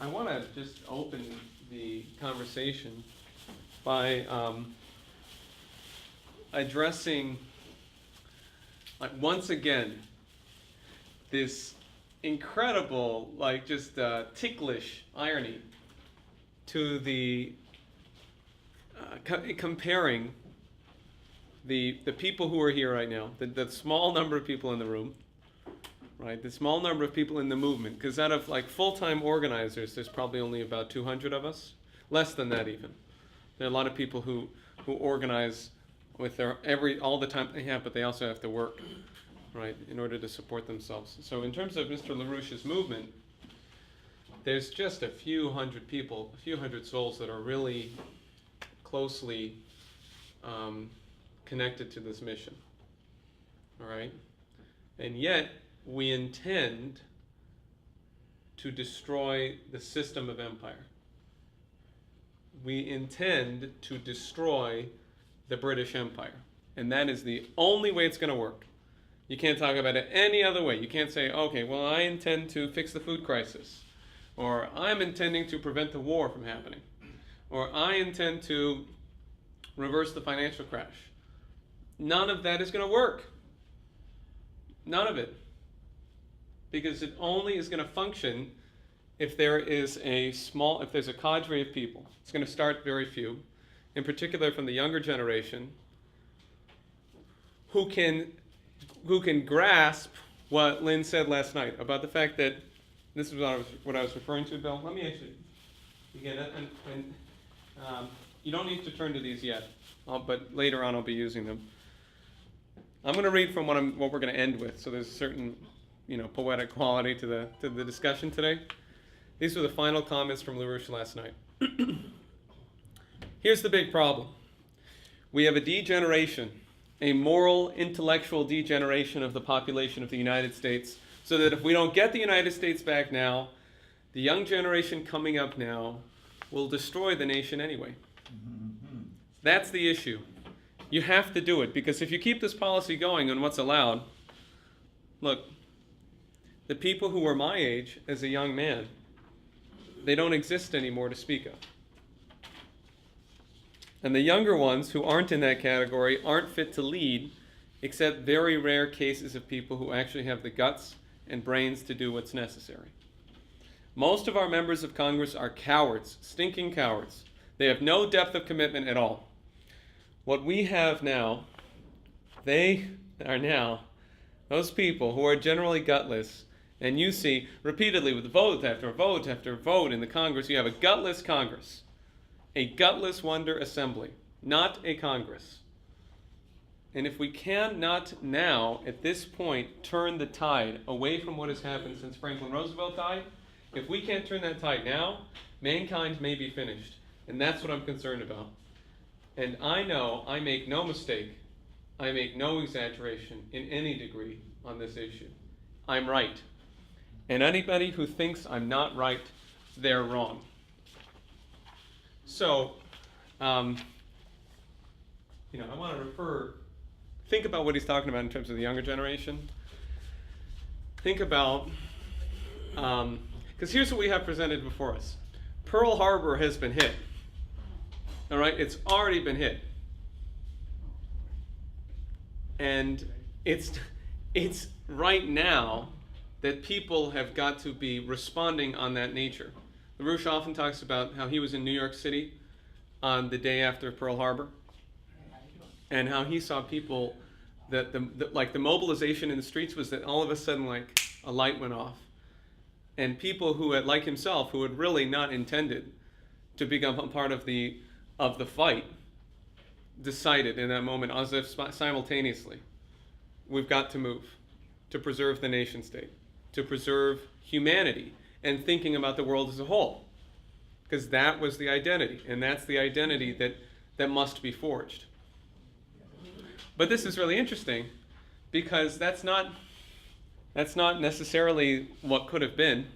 I want to just open the conversation by addressing, like, once again, this incredible, like, just ticklish irony to the comparing the people who are here right now, the small number of people in the room, right? The small number of people in the movement, because out of like full-time organizers, there's probably only about 200 of us, less than that even. There are a lot of people who organize with their all the time they have, but they also have to work, right, in order to support themselves. So in terms of Mr. LaRouche's movement, there's just a few hundred people, a few hundred souls that are really closely connected to this mission, all right? And yet, we intend to destroy the system of empire. We intend to destroy the British Empire. And that is the only way it's going to work. You can't talk about it any other way. You can't say, okay, well, I intend to fix the food crisis, or I'm intending to prevent the war from happening, or I intend to reverse the financial crash. None of that is going to work. None of it. Because it only is going to function if there's a cadre of people. It's going to start very few, in particular from the younger generation, who can grasp what Lynn said last night about the fact that this is what I was referring to, Bill. Let me actually begin it, and you don't need to turn to these yet, but later on I'll be using them. I'm going to read from what we're going to end with. So there's a certain, poetic quality to the discussion today. These were the final comments from LaRouche last night. Here's the big problem. We have a degeneration, a moral, intellectual degeneration of the population of the United States, so that if we don't get the United States back now, the young generation coming up now will destroy the nation anyway. That's the issue. You have to do it, because if you keep this policy going on what's allowed, look, the people who were my age as a young man, they don't exist anymore to speak of. And the younger ones who aren't in that category aren't fit to lead, except very rare cases of people who actually have the guts and brains to do what's necessary. Most of our members of Congress are cowards, stinking cowards. They have no depth of commitment at all. What we have now, they are now those people who are generally gutless. And you see repeatedly with vote after vote after vote in the Congress, you have a gutless Congress, a gutless wonder assembly, not a Congress. And if we cannot now, at this point, turn the tide away from what has happened since Franklin Roosevelt died, if we can't turn that tide now, mankind may be finished. And that's what I'm concerned about. And I know I make no mistake, I make no exaggeration in any degree on this issue. I'm right. And anybody who thinks I'm not right, they're wrong. So, I want to think about what he's talking about in terms of the younger generation. Think about, because here's what we have presented before us. Pearl Harbor has been hit. All right, it's already been hit. And it's right now that people have got to be responding on that nature. LaRouche often talks about how he was in New York City on the day after Pearl Harbor, and how he saw people that the mobilization in the streets was that all of a sudden, like, a light went off, and people who had, like himself, who had really not intended to become a part of the fight, decided in that moment, as if simultaneously, we've got to move to preserve the nation state, to preserve humanity, and thinking about the world as a whole. Because that was the identity, and that's the identity that must be forged. But this is really interesting, because that's not necessarily what could have been.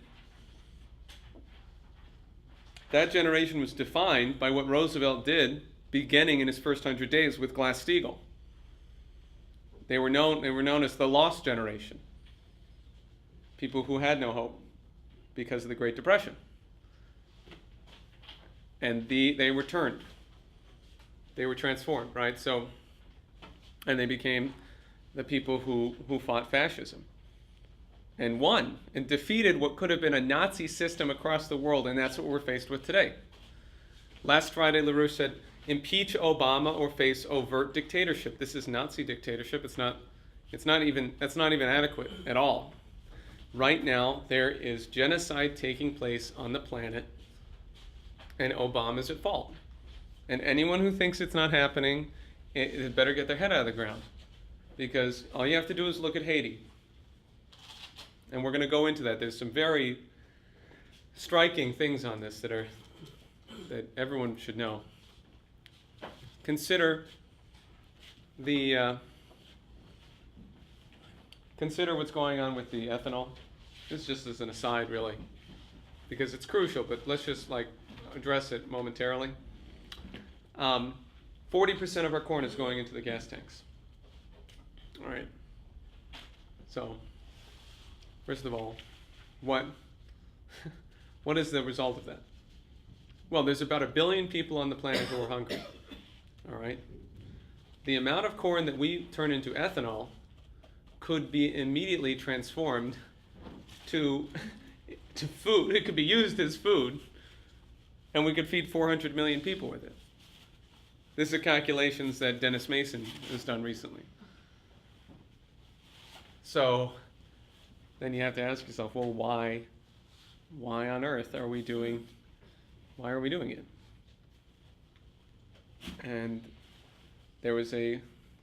That generation was defined by what Roosevelt did beginning in his first 100 days with Glass-Steagall. They were known as the lost generation. People who had no hope because of the Great Depression. and they were turned. They were transformed, right? So, and they became the people who fought fascism and won and defeated what could have been a Nazi system across the world, and that's what we're faced with today. Last Friday, LaRouche said, impeach Obama or face overt dictatorship. This is Nazi dictatorship. That's not even adequate at all. Right now, there is genocide taking place on the planet, and Obama's at fault. And anyone who thinks it's not happening, it better get their head out of the ground. Because all you have to do is look at Haiti. And we're going to go into that. There's some very striking things on this that everyone should know. Consider what's going on with the ethanol. This is just as an aside, really, because it's crucial, but let's just address it momentarily. 40% of our corn is going into the gas tanks. All right. So, first of all, what is the result of that? Well, there's about 1 billion people on the planet who are hungry. All right. The amount of corn that we turn into ethanol could be immediately transformed to food. It could be used as food, and we could feed 400 million people with it. This are calculations that Dennis Mason has done recently. So then you have to ask yourself, well, why on earth are we doing it? And there was a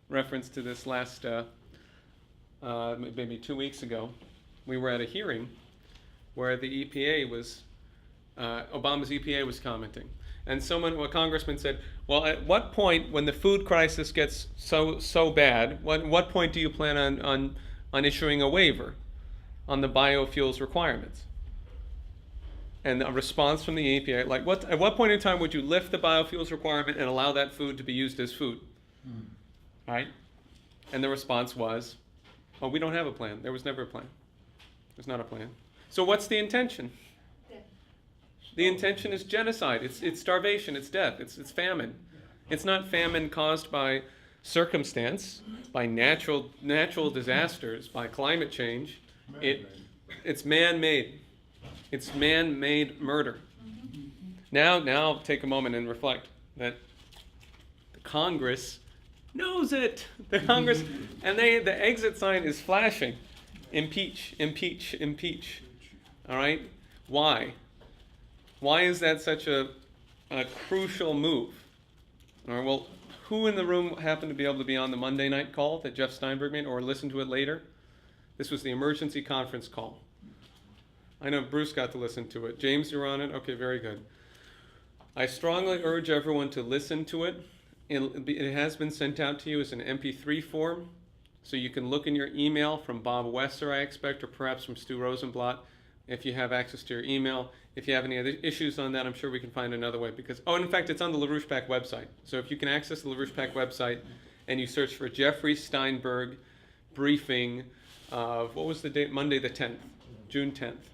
reference to this last, maybe 2 weeks ago. We were at a hearing where the EPA was, Obama's EPA was commenting. And a congressman said, well, at what point, when the food crisis gets so bad, what point do you plan on issuing a waiver on the biofuels requirements? And a response from the EPA, at what point in time would you lift the biofuels requirement and allow that food to be used as food? Right? And the response was, well, we don't have a plan. There was never a plan. There's not a plan. So what's the intention? The intention is genocide. It's starvation. It's death. It's famine. It's not famine caused by circumstance, by natural disasters, by climate change. It's man-made. It's man-made murder. Now take a moment and reflect that the Congress knows it. The Congress, and the exit sign is flashing. Impeach, impeach, impeach. All right? Why? Why is that such a crucial move? All right, well, who in the room happened to be able to be on the Monday night call that Jeff Steinberg made, or listen to it later? This was the emergency conference call. I know Bruce got to listen to it. James, you're on it? Okay, very good. I strongly urge everyone to listen to it. It has been sent out to you as an MP3 form, so you can look in your email from Bob Wesser, I expect, or perhaps from Stu Rosenblatt, if you have access to your email. If you have any other issues on that, I'm sure we can find another way. In fact, it's on the LaRouche PAC website. So if you can access the LaRouche PAC website and you search for Jeffrey Steinberg briefing of, what was the date? Monday the 10th, June 10th.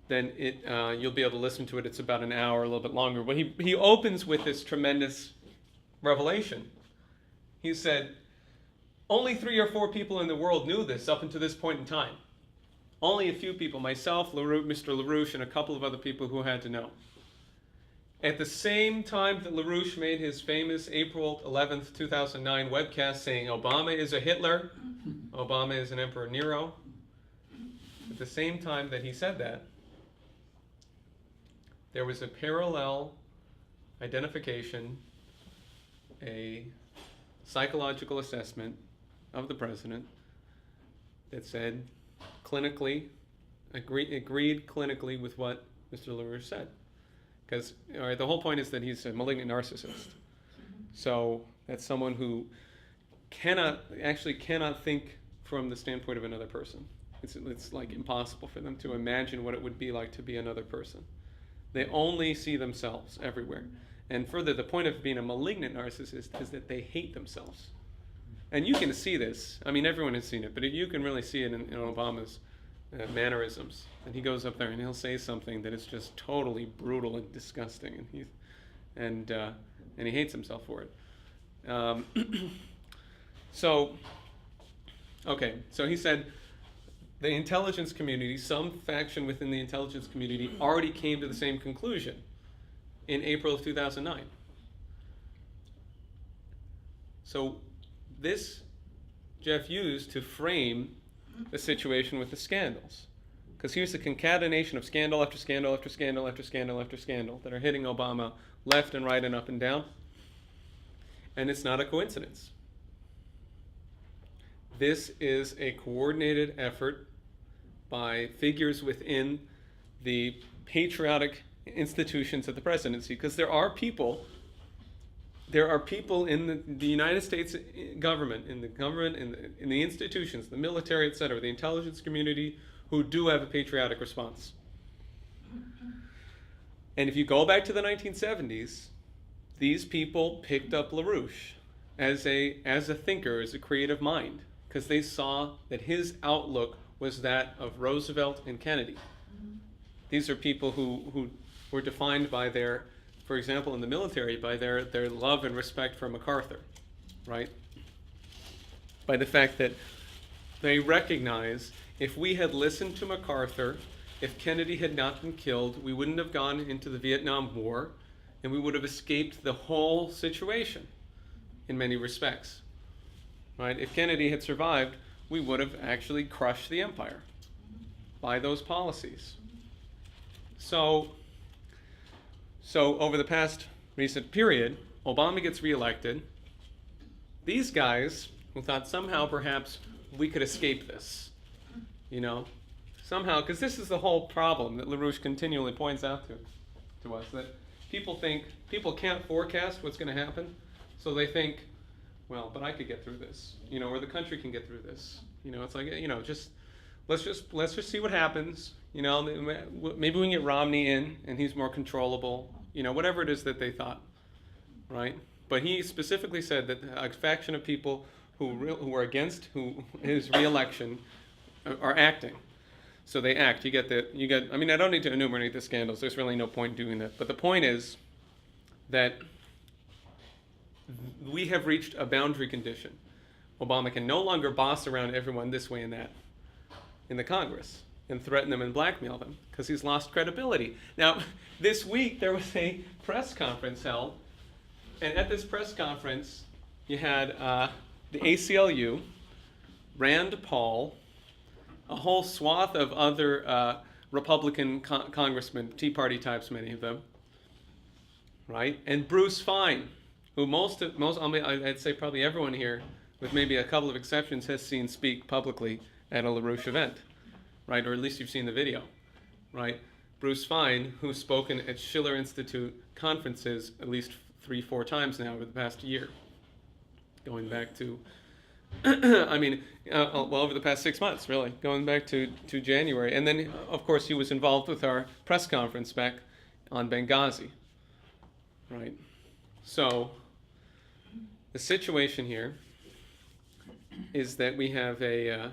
Then you'll be able to listen to it. It's about an hour, a little bit longer. But he opens with this tremendous revelation. He said, only 3 or 4 people in the world knew this up until this point in time. Only a few people, myself, Mr. LaRouche, and a couple of other people who had to know. At the same time that LaRouche made his famous April 11th, 2009 webcast saying Obama is a Hitler, Obama is an Emperor Nero, at the same time that he said that, there was a parallel identification, a psychological assessment of the president that said, clinically, agreed clinically with what Mr. LaRouche said. Because the whole point is that he's a malignant narcissist. So that's someone who cannot think from the standpoint of another person. It's like impossible for them to imagine what it would be like to be another person. They only see themselves everywhere. And further, the point of being a malignant narcissist is that they hate themselves. And you can see this. I mean, everyone has seen it, but you can really see it in Obama's mannerisms. And he goes up there and he'll say something that is just totally brutal and disgusting. And and he hates himself for it. So he said the intelligence community, some faction within the intelligence community, already came to the same conclusion in April of 2009. So this Jeff used to frame the situation with the scandals. Because here's the concatenation of scandal after scandal after scandal after scandal after scandal that are hitting Obama left and right and up and down. And it's not a coincidence. This is a coordinated effort by figures within the patriotic institutions of the presidency, because there are people in the United States government, in the institutions, the military, etc., the intelligence community, who do have a patriotic response. And if you go back to the 1970s, these people picked up LaRouche as a thinker, as a creative mind, because they saw that his outlook was that of Roosevelt and Kennedy. These are people who were defined by their, for example, in the military, by their love and respect for MacArthur, right? By the fact that they recognize if we had listened to MacArthur, if Kennedy had not been killed, we wouldn't have gone into the Vietnam War, and we would have escaped the whole situation in many respects, right? If Kennedy had survived, we would have actually crushed the empire by those policies. So over the past recent period, Obama gets reelected. These guys who thought somehow perhaps we could escape this, somehow, because this is the whole problem that LaRouche continually points out to us, that people can't forecast what's going to happen, so they think, well, but I could get through this, or the country can get through this. It's like, let's just see what happens. Maybe we can get Romney in, and he's more controllable. Whatever it is that they thought, right? But he specifically said that a faction of people who are against his reelection are acting. So they act. I mean, I don't need to enumerate the scandals. There's really no point doing that. But the point is that we have reached a boundary condition. Obama can no longer boss around everyone this way and that in the Congress and threaten them and blackmail them, because he's lost credibility. Now, this week there was a press conference held, and at this press conference you had the ACLU, Rand Paul, a whole swath of other Republican congressmen, Tea Party types, many of them, right? And Bruce Fein, who I'd say probably everyone here, with maybe a couple of exceptions, has seen speak publicly at a LaRouche event, right? Or at least you've seen the video, right? Bruce Fein, who's spoken at Schiller Institute conferences at least 3-4 times now over the past year, going back to, over the past 6 months, really, going back to January. And then, of course, he was involved with our press conference back on Benghazi, right? So the situation here is that we have a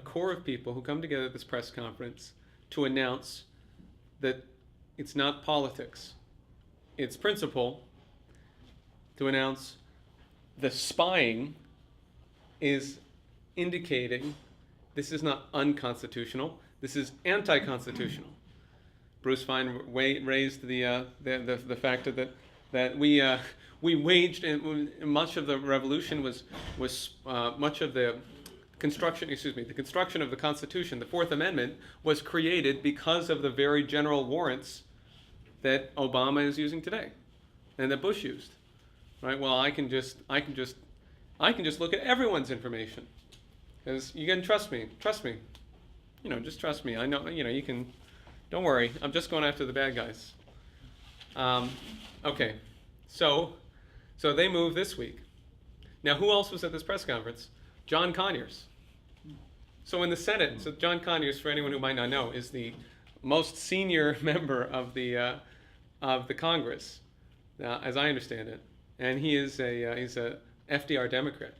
core of people who come together at this press conference to announce that it's not politics, it's principle, to announce the spying is indicating this is not unconstitutional, this is anti-constitutional. Bruce Fein raised the fact that we waged, and much of the revolution was much of the construction of the Constitution, the Fourth Amendment, was created because of the very general warrants that Obama is using today, and that Bush used, right? Well, I can just look at everyone's information, because you can trust me, just trust me. I know, you can. Don't worry, I'm just going after the bad guys. Okay, so they moved this week. Now, who else was at this press conference? John Conyers. So in the Senate, so John Conyers, for anyone who might not know, is the most senior member of the Congress, as I understand it, and he's a FDR Democrat,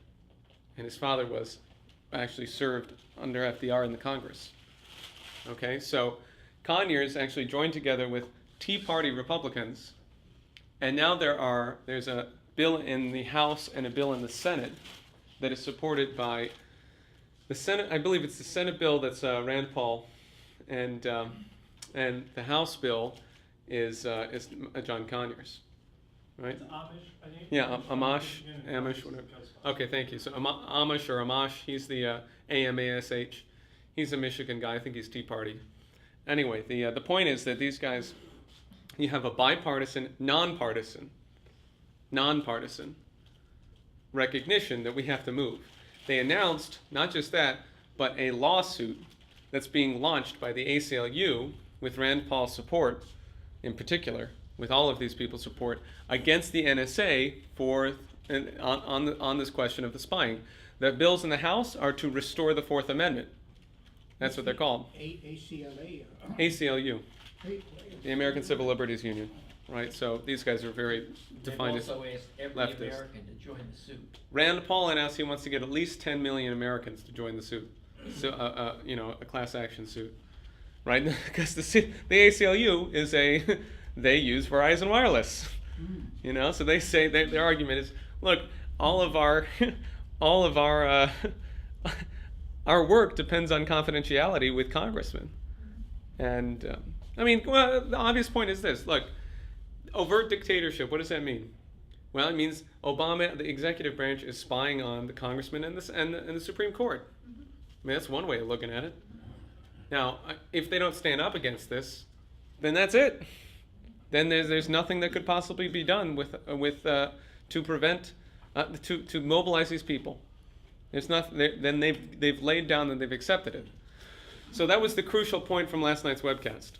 and his father was actually served under FDR in the Congress. Okay, so Conyers actually joined together with Tea Party Republicans, and now there's a bill in the House and a bill in the Senate that is supported by the Senate. I believe it's the Senate bill that's Rand Paul, and the House bill is John Conyers, right? It's Amish, I think. Yeah, Amish, whatever. Okay, thank you. So Amish or Amash, he's the AMASH. He's a Michigan guy. I think he's Tea Party. Anyway, the point is that these guys, you have a bipartisan, nonpartisan recognition that we have to move. They announced not just that, but a lawsuit that's being launched by the ACLU with Rand Paul's support, in particular, with all of these people's support, against the NSA on this question of the spying. The bills in the House are to restore the Fourth Amendment. That's what they're called. ACLU, the American Civil Liberties Union, right? So these guys are very defined as They've also asked every leftist. American to join the suit. Rand Paul announced he wants to get at least 10 million Americans to join the suit, so a class action suit, right? Because the ACLU is they use Verizon Wireless, so they say their argument is, look, all of our our work depends on confidentiality with congressmen, and the obvious point is this: look, overt dictatorship. What does that mean? Well, it means Obama, the executive branch, is spying on the congressmen and the Supreme Court. I mean, that's one way of looking at it. Now, if they don't stand up against this, then that's it. Then there's nothing that could possibly be done to prevent to mobilize these people. There's nothing. Then they've laid down and they've accepted it. So that was the crucial point from last night's webcast.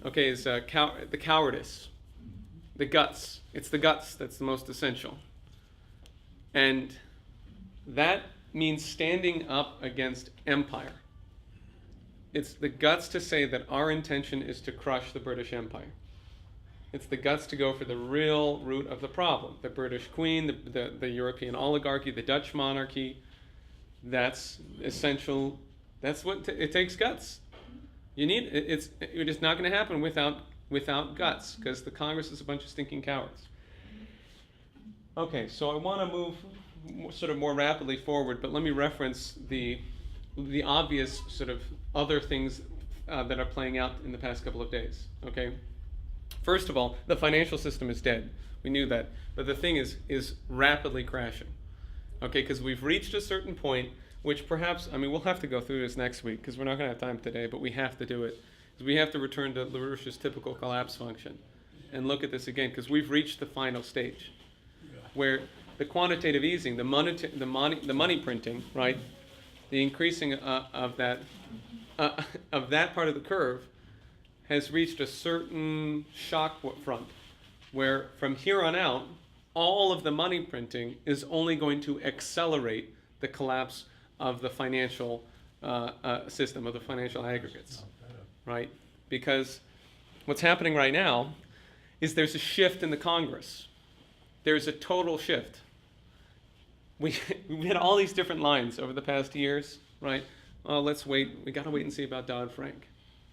Okay, is the cowardice, the guts. It's the guts that's the most essential, and that means standing up against empire. It's the guts to say that our intention is to crush the British Empire. It's the guts to go for the real root of the problem. The British Queen, the European oligarchy, the Dutch monarchy. That's essential. That's what it takes guts. You need it's just not going to happen without guts, because the Congress is a bunch of stinking cowards. Okay, so I want to move sort of more rapidly forward, but let me reference the obvious sort of other things that are playing out in the past couple of days. Okay. First of all, the financial system is dead. We knew that. But the thing is rapidly crashing. Okay, because we've reached a certain point, which perhaps, we'll have to go through this next week, because we're not going to have time today, but we have to do it. Because we have to return to LaRouche's typical collapse function and look at this again, because we've reached the final stage where the quantitative easing, the money printing, right, the increasing of that part of the curve has reached a certain shock front, where from here on out, all of the money printing is only going to accelerate the collapse of the financial system, of the financial aggregates, right? Because what's happening right now is there's a shift in the Congress. There's a total shift. We had all these different lines over the past years, right? Oh, let's wait. We got to wait and see about Dodd-Frank,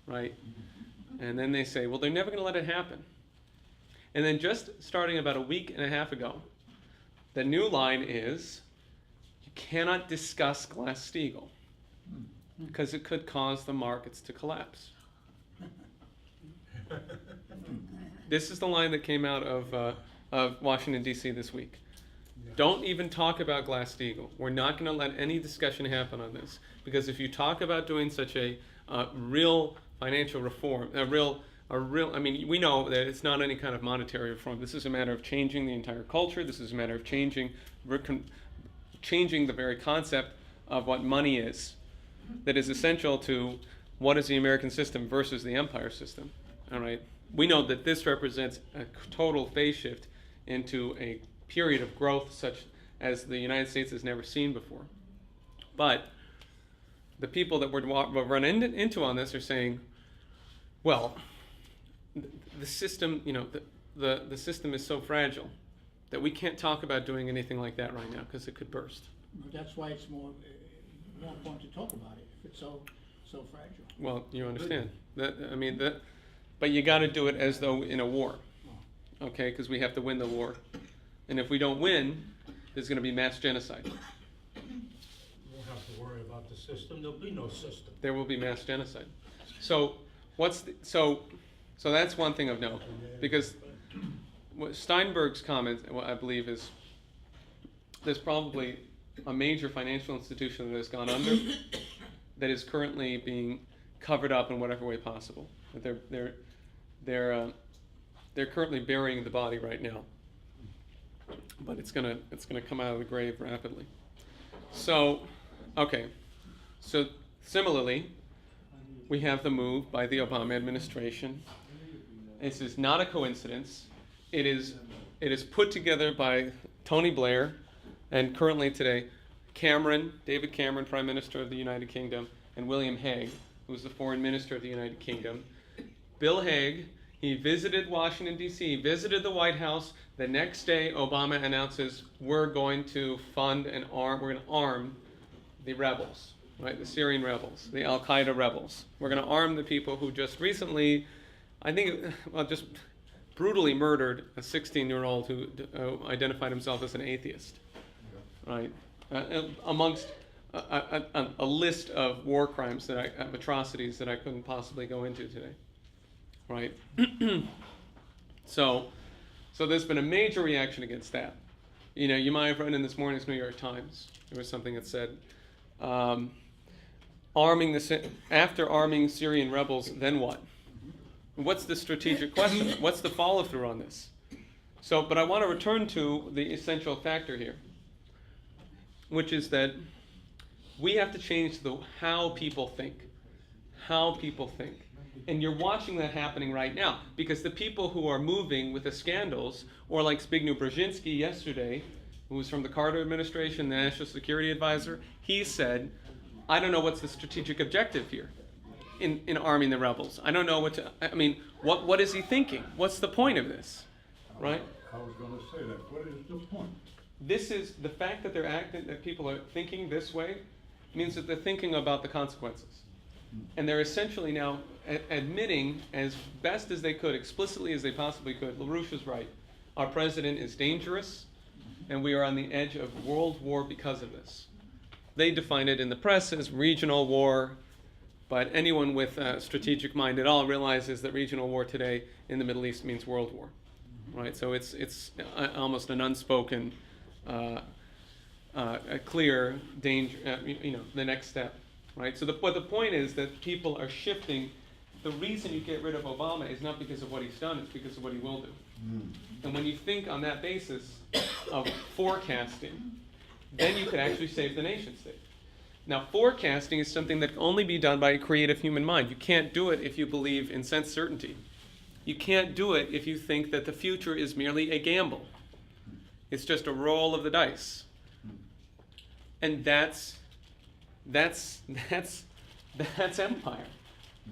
right? And then they say, well, they're never going to let it happen. And then just starting about a week and a half ago, the new line is, you cannot discuss Glass-Steagall because it could cause the markets to collapse. This is the line that came out of Washington, D.C. this week. Don't even talk about Glass-Steagall. We're not going to let any discussion happen on this, because if you talk about doing such a real financial reform, we know that it's not any kind of monetary reform. This is a matter of changing the entire culture. This is a matter of changing the very concept of what money is, that is essential to what is the American system versus the empire system. All right. We know that this represents a total phase shift into a period of growth such as the United States has never seen before. But the people that we're running into on this are saying, well, the system, the system is so fragile that we can't talk about doing anything like that right now because it could burst. But that's why it's more important to talk about it, if it's so fragile. Well, you understand that. but you got to do it as though in a war, okay? Because we have to win the war, and if we don't win, there's going to be mass genocide. You won't have to worry about the system. There'll be no system. There will be mass genocide. So so that's one thing of note, because what Steinberg's comment, what I believe, is there's probably a major financial institution that has gone under that is currently being covered up in whatever way possible. That they're currently burying the body right now, but it's gonna come out of the grave rapidly. So, okay, so similarly, we have the move by the Obama administration. This is not a coincidence. It is put together by Tony Blair, and currently today, David Cameron, Prime Minister of the United Kingdom, and William Hague, who was the Foreign Minister of the United Kingdom. Bill Hague, he visited Washington, D.C., visited the White House. The next day, Obama announces, we're going to fund and we're going to arm the rebels, right? The Syrian rebels, the Al-Qaeda rebels. We're going to arm the people who just recently, just brutally murdered a 16-year-old who identified himself as an atheist, right? Amongst a list of war crimes, of atrocities that I couldn't possibly go into today, right? So there's been a major reaction against that. You know, you might have read in this morning's New York Times, there was something that said, after arming Syrian rebels, then what? What's the strategic question? What's the follow-through on this? So, but I want to return to the essential factor here, which is that we have to change how people think. How people think. And you're watching that happening right now, because the people who are moving with the scandals, or like Zbigniew Brzezinski yesterday, who was from the Carter administration, the National Security Advisor, he said, I don't know what's the strategic objective here in arming the rebels. I don't know what is he thinking? What's the point of this, right? I was going to say that. What is the point? This is the fact that that people are thinking this way means that they're thinking about the consequences. And they're essentially now admitting as best as they could, explicitly as they possibly could, LaRouche is right. Our president is dangerous, and we are on the edge of world war because of this. They define it in the press as regional war, but anyone with a strategic mind at all realizes that regional war today in the Middle East means world war, right? So it's almost an unspoken, a clear danger, the next step, right? So the point is that people are shifting. The reason you get rid of Obama is not because of what he's done, it's because of what he will do. And when you think on that basis of forecasting, then you could actually save the nation state. Now, forecasting is something that can only be done by a creative human mind. You can't do it if you believe in sense certainty. You can't do it if you think that the future is merely a gamble. It's just a roll of the dice. And that's empire.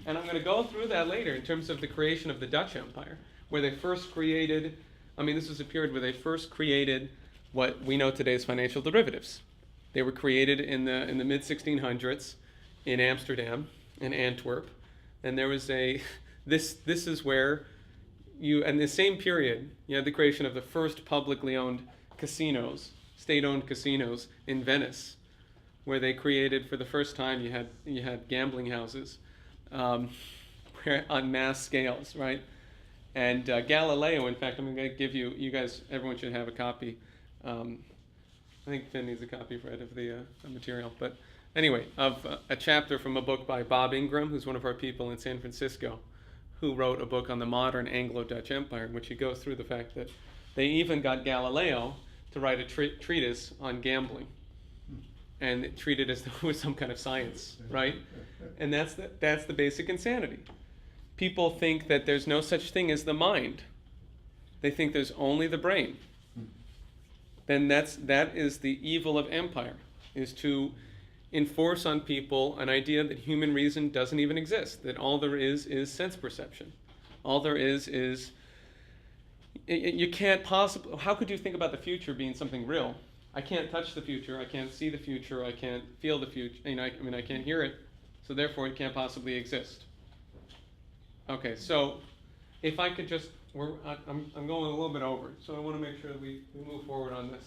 And I'm going to go through that later in terms of the creation of the Dutch Empire, where they first created, this was a period where they first created what we know today as financial derivatives. They were created in the mid-1600s in Amsterdam, in Antwerp, and there was this is where in the same period, you had the creation of the first publicly owned casinos, state-owned casinos in Venice, where they created, for the first time, you had gambling houses on mass scales, right? And Galileo, in fact, I'm going to give you guys, everyone should have a copy. I think Finn needs a copy, Fred, of the material. But anyway, of a chapter from a book by Bob Ingram, who's one of our people in San Francisco, who wrote a book on the modern Anglo-Dutch Empire, in which he goes through the fact that they even got Galileo to write a treatise on gambling, and treat it as though it was some kind of science, right? And that's the basic insanity. People think that there's no such thing as the mind. They think there's only the brain. Then that is the evil of empire, is to enforce on people an idea that human reason doesn't even exist, that all there is sense perception. All there is you can't possibly, how could you think about the future being something real? I can't touch the future, I can't see the future, I can't feel the future, I can't hear it, so therefore it can't possibly exist. Okay, so if I could just, I'm going a little bit over, so I want to make sure that we move forward on this.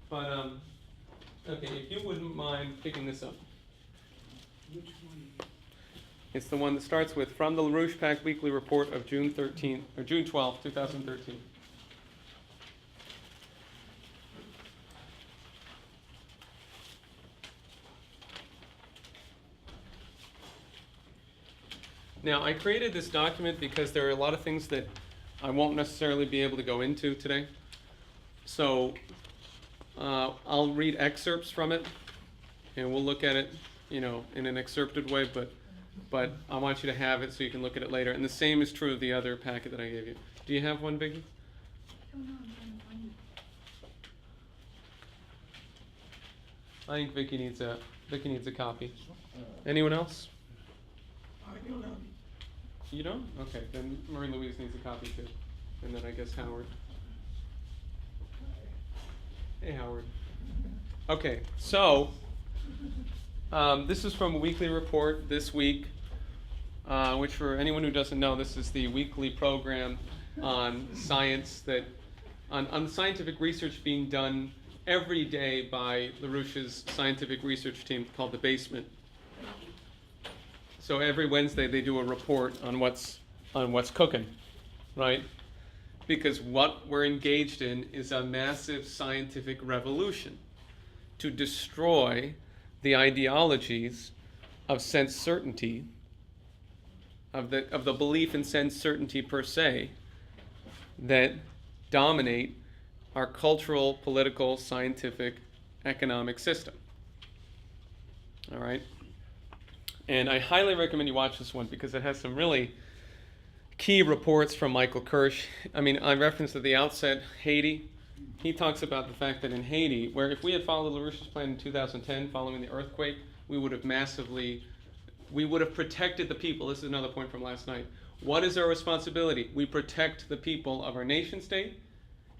But, okay, if you wouldn't mind picking this up. Which one? It's the one that starts with from the LaRouche PAC Weekly Report of June 12, 2013. Now, I created this document because there are a lot of things that I won't necessarily be able to go into today. So I'll read excerpts from it, and we'll look at it, in an excerpted way, but I want you to have it so you can look at it later. And the same is true of the other packet that I gave you. Do you have one, Vicki? I think Vicki needs a copy. Anyone else? I don't know. You don't? Okay, then Marie Louise needs a copy too. And then I guess Howard. Hey, Howard. Okay, so this is from a weekly report this week, which for anyone who doesn't know, this is the weekly program on science on scientific research being done every day by LaRouche's scientific research team called The Basement. So every Wednesday they do a report on what's cooking, right? Because what we're engaged in is a massive scientific revolution to destroy the ideologies of sense certainty, of the belief in sense certainty per se, that dominate our cultural, political, scientific, economic system. All right? And I highly recommend you watch this one because it has some really key reports from Michael Kirsch. I mean, I referenced at the outset Haiti. He talks about the fact that in Haiti, where if we had followed LaRouche's plan in 2010 following the earthquake, we would have protected the people. This is another point from last night. What is our responsibility? We protect the people of our nation state,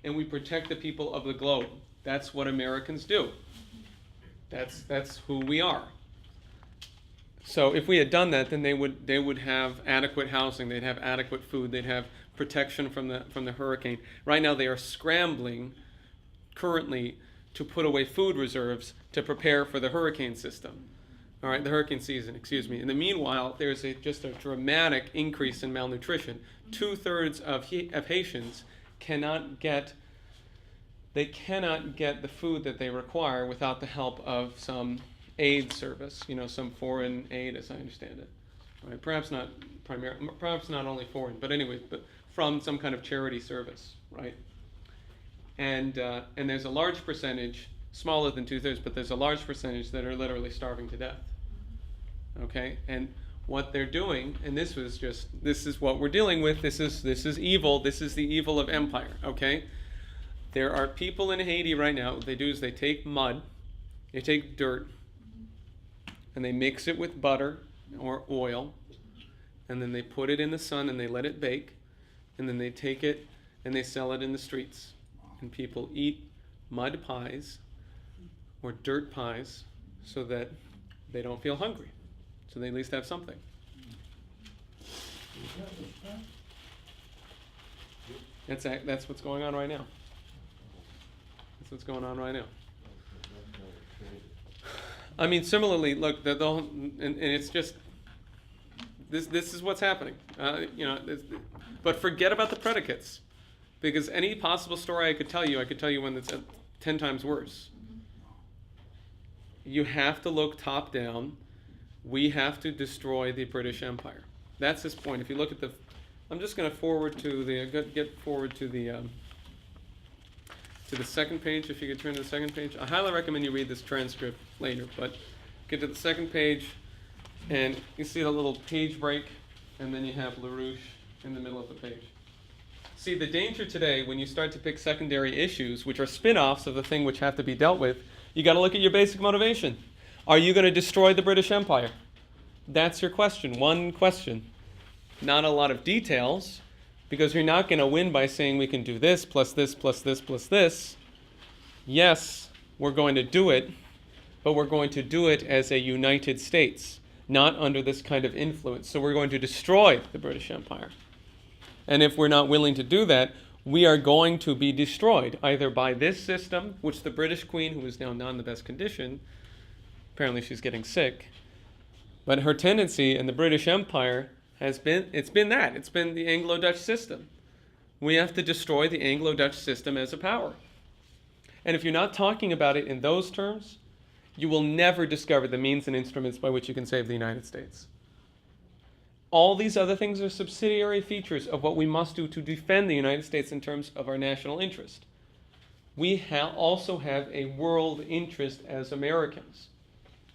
and we protect the people of the globe. That's what Americans do. That's who we are. So if we had done that, then they would have adequate housing, they'd have adequate food, they'd have protection from the hurricane. Right now they are scrambling currently to put away food reserves to prepare for the hurricane system. All right, the hurricane season, excuse me. In the meanwhile, there's just a dramatic increase in malnutrition. 2/3 of Haitians cannot get the food that they require without the help of some aid service, some foreign aid, as I understand it, right? Perhaps not only foreign, but anyway, but from some kind of charity service, right? And there's a large percentage, smaller than 2/3, but there's a large percentage that are literally starving to death. Okay, and what they're doing, and this is what we're dealing with. This is evil. This is the evil of empire. Okay, there are people in Haiti right now. What they do is they take mud, they take dirt, and they mix it with butter or oil, and then they put it in the sun and they let it bake, and then they take it and they sell it in the streets. And people eat mud pies or dirt pies so that they don't feel hungry, so they at least have something. That's what's going on right now. That's what's going on right now. I mean, similarly, look, the whole, and it's just this is what's happening. But forget about the predicates, because any possible story I could tell you one that's 10 times worse. You have to look top down. We have to destroy the British Empire. That's his point. If you look at I'm just going to get forward to the second page. If you could turn to the second page, I highly recommend you read this transcript later. But get to the second page, and you see the little page break, and then you have LaRouche in the middle of the page. See, the danger today, when you start to pick secondary issues, which are spin-offs of the thing which have to be dealt with, you got to look at your basic motivation. Are you going to destroy the British Empire? That's your question. One question. Not a lot of details, because you're not going to win by saying we can do this, plus this, plus this, plus this. Yes, we're going to do it, but we're going to do it as a United States, not under this kind of influence. So we're going to destroy the British Empire. And if we're not willing to do that, we are going to be destroyed, either by this system, which the British Queen, who is now not in the best condition, apparently she's getting sick, but her tendency in the British Empire has been, it's been the Anglo-Dutch system. We have to destroy the Anglo-Dutch system as a power. And if you're not talking about it in those terms, you will never discover the means and instruments by which you can save the United States. All these other things are subsidiary features of what we must do to defend the United States in terms of our national interest. We also have a world interest as Americans.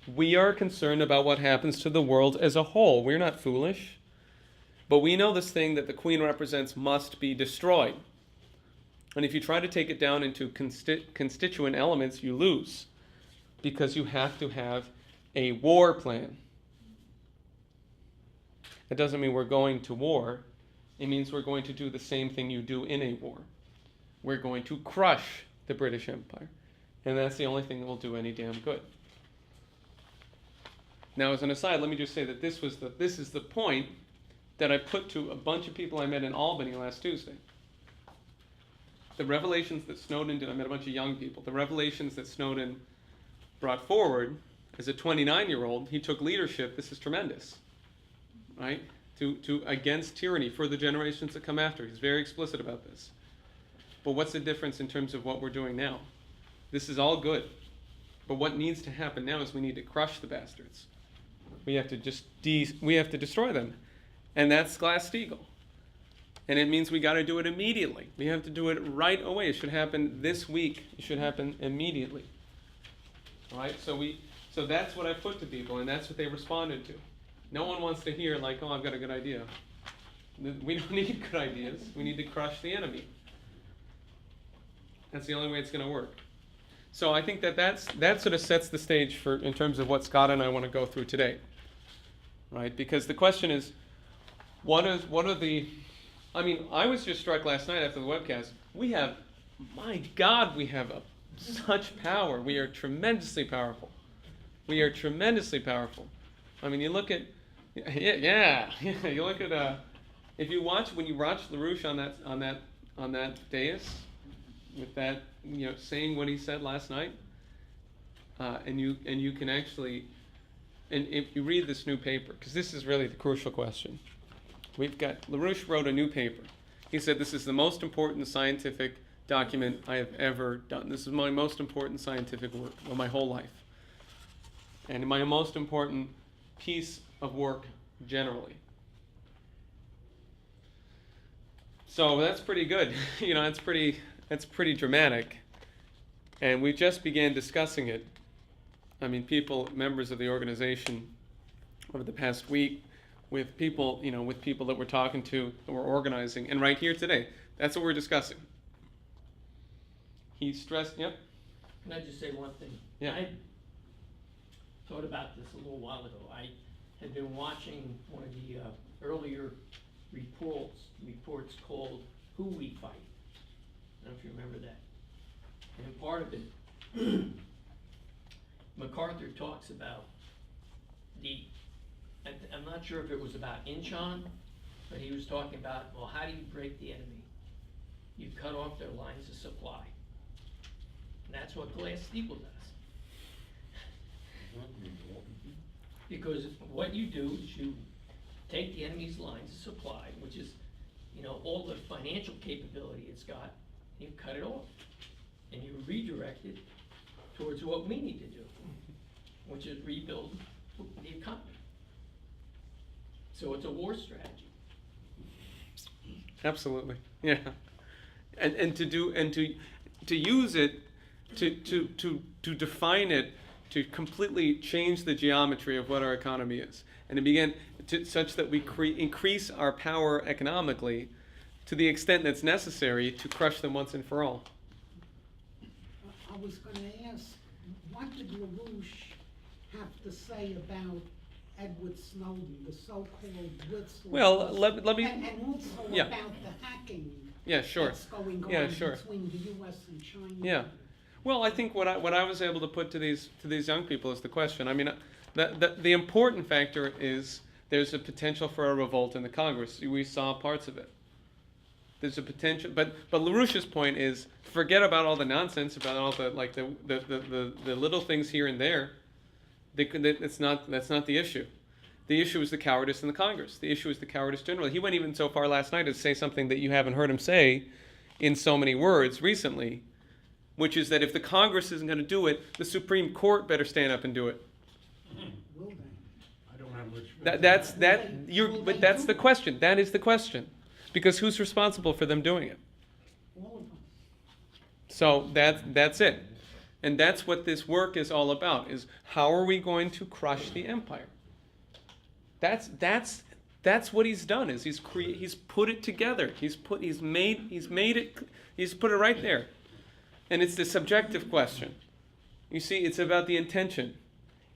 We are concerned about what happens to the world as a whole. We're not foolish. But we know this thing that the Queen represents must be destroyed. And if you try to take it down into constituent elements, you lose. Because you have to have a war plan. That doesn't mean we're going to war. It means we're going to do the same thing you do in a war. We're going to crush the British Empire. And that's the only thing that will do any damn good. Now, as an aside, let me just say that this is the point that I put to a bunch of people I met in Albany last Tuesday. The revelations that Snowden did, I met a bunch of young people, the revelations that Snowden brought forward as a 29-year-old, he took leadership. This is tremendous. Right? To against tyranny for the generations that come after. He's very explicit about this. But what's the difference in terms of what we're doing now? This is all good. But what needs to happen now is we need to crush the bastards. We have to destroy them. And that's Glass-Steagall. And it means we got to do it immediately. We have to do it right away. It should happen this week. It should happen immediately. All right? So that's what I put to people, and that's what they responded to. No one wants to hear, like, oh, I've got a good idea. We don't need good ideas. We need to crush the enemy. That's the only way it's going to work. So I think that sort of sets the stage for, in terms of what Scott and I want to go through today. Right? Because the question is, what are the... I mean, I was just struck last night after the webcast. We have such power. We are tremendously powerful. We are tremendously powerful. I mean, you look at... Yeah. You look at when you watch LaRouche on that dais with that, saying what he said last night, and you can actually, and if you read this new paper, because this is really the crucial question. LaRouche wrote a new paper. He said, this is the most important scientific document I have ever done. This is my most important scientific work of my whole life. And my most important piece of work generally. So that's pretty good. That's pretty dramatic. And we just began discussing it. I mean, members of the organization over the past week, with people that we're talking to, that we're organizing, and right here today, that's what we're discussing. He stressed, yep. Can I just say one thing? Yeah. I thought about this a little while ago. I had been watching one of the earlier reports called Who We Fight. I don't know if you remember that. And part of it, MacArthur talks about I'm not sure if it was about Inchon, but he was talking about, well, how do you break the enemy? You cut off their lines of supply. And that's what Glass-Steagall does. Because what you do is you take the enemy's lines of supply, which is, all the financial capability it's got, and you cut it off. And you redirect it towards what we need to do, which is rebuild the economy. So it's a war strategy. Absolutely, yeah. And to use it, to define it, to completely change the geometry of what our economy is, and to begin such that we increase our power economically to the extent that's necessary to crush them once and for all. I was going to ask, what did LaRouche have to say about Edward Snowden, the so-called whistleblower? Well, let me... And also yeah. about the hacking that's going on between the U.S. and China. Yeah. Well, I think what I was able to put to these young people is the question. I mean, the important factor is there's a potential for a revolt in the Congress. We saw parts of it. There's a potential, but LaRouche's point is forget about all the nonsense, about all the like the little things here and there. That's not the issue. The issue is the cowardice in the Congress. The issue is the cowardice generally. He went even so far last night as to say something that you haven't heard him say in so many words recently, which is that if the Congress isn't going to do it, the Supreme Court better stand up and do it. Will they? I don't have much. But that's the question. That is the question, because who's responsible for them doing it? All of us. So that's it, and that's what this work is all about: is how are we going to crush the empire? That's what he's done. Is he's put it together. He's put it right there, and it's the subjective question. You see, it's about the intention.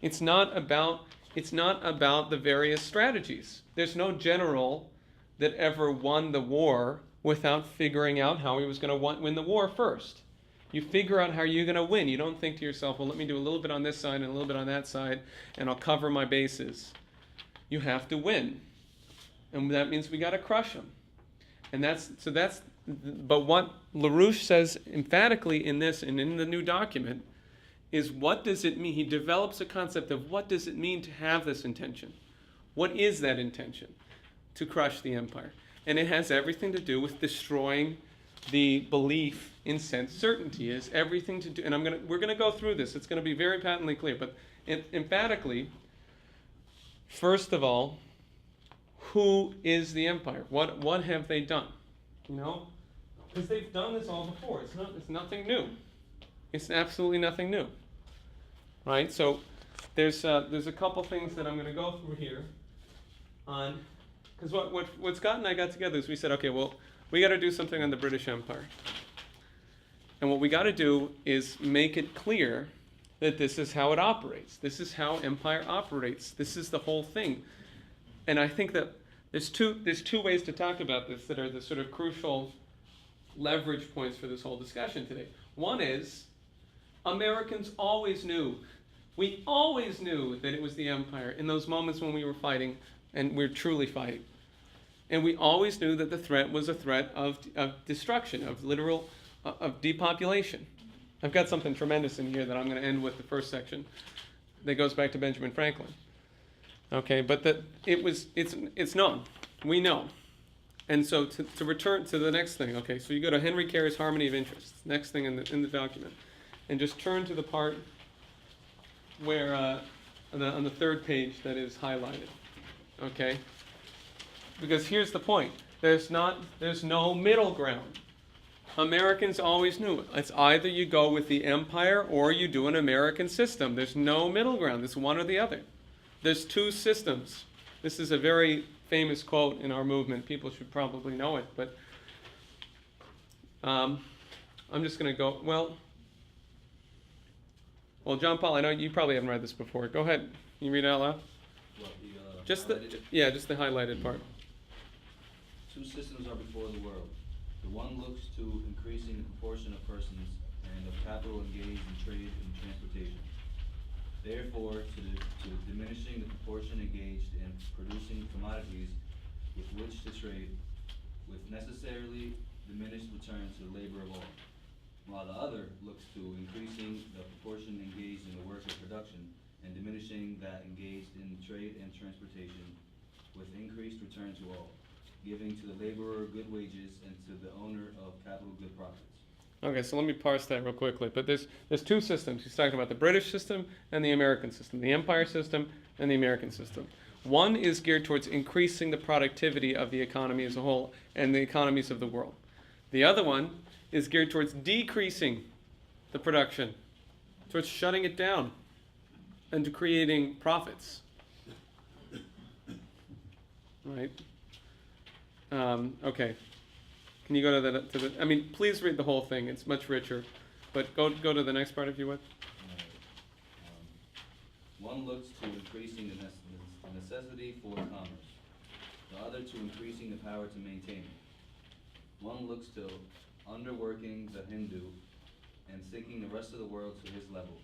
It's not about the various strategies. There's no general that ever won the war without figuring out how he was going to win the war first. You figure out how you're going to win. You don't think to yourself, well, let me do a little bit on this side and a little bit on that side, and I'll cover my bases. You have to win, and that means we got to crush them. But what LaRouche says emphatically in this and in the new document is, what does it mean? He develops a concept of what does it mean to have this intention? What is that intention? To crush the empire. And it has everything to do with destroying the belief in sense certainty. It has everything to do, and we're going to go through this. It's going to be very patently clear, but emphatically, first of all, who is the empire? What have they done? You know, because they've done this all before. It's nothing new. It's absolutely nothing new, right? So there's a couple things that I'm going to go through here on, because what Scott and I got together is we said, okay, well, we got to do something on the British Empire, and what we got to do is make it clear that this is how it operates. This is how empire operates. This is the whole thing. And I think that there's two ways to talk about this that are the sort of crucial leverage points for this whole discussion today. One is, Americans always knew. We always knew that it was the empire in those moments when we were fighting, and we're truly fighting. And we always knew that the threat was a threat of destruction, of depopulation. I've got something tremendous in here that I'm going to end with the first section that goes back to Benjamin Franklin. Okay, but it's known. We know. And so to return to the next thing, okay, so you go to Henry Carey's Harmony of Interests, next thing in the document, and just turn to the part where on the third page that is highlighted. Okay? Because here's the point. There's no middle ground. Americans always knew it. It's either you go with the empire or you do an American system. There's no middle ground. It's one or the other. There's two systems. This is a very famous quote in our movement. People should probably know it, but I'm just going to go, well, John Paul, I know you probably haven't read this before. Go ahead. Can you read it out loud? What, Just the highlighted part. Two systems are before the world. The one looks to increasing the proportion of persons and of capital engaged in trade and transportation. Therefore, to diminishing the proportion engaged in producing commodities with which to trade, with necessarily diminished return to the labor of all. While the other looks to increasing the proportion engaged in the work of production and diminishing that engaged in trade and transportation with increased return to all, giving to the laborer good wages and to the owner of capital good profits. Okay, so let me parse that real quickly. But there's two systems. He's talking about the British system and the American system, the empire system and the American system. One is geared towards increasing the productivity of the economy as a whole and the economies of the world. The other one is geared towards decreasing the production, towards shutting it down and to creating profits. Right? Okay. Can you go to the? I mean, please read the whole thing. It's much richer, but go to the next part if you would. One looks to increasing the necessity for commerce, the other to increasing the power to maintain it. One looks to underworking the Hindu and sinking the rest of the world to his level,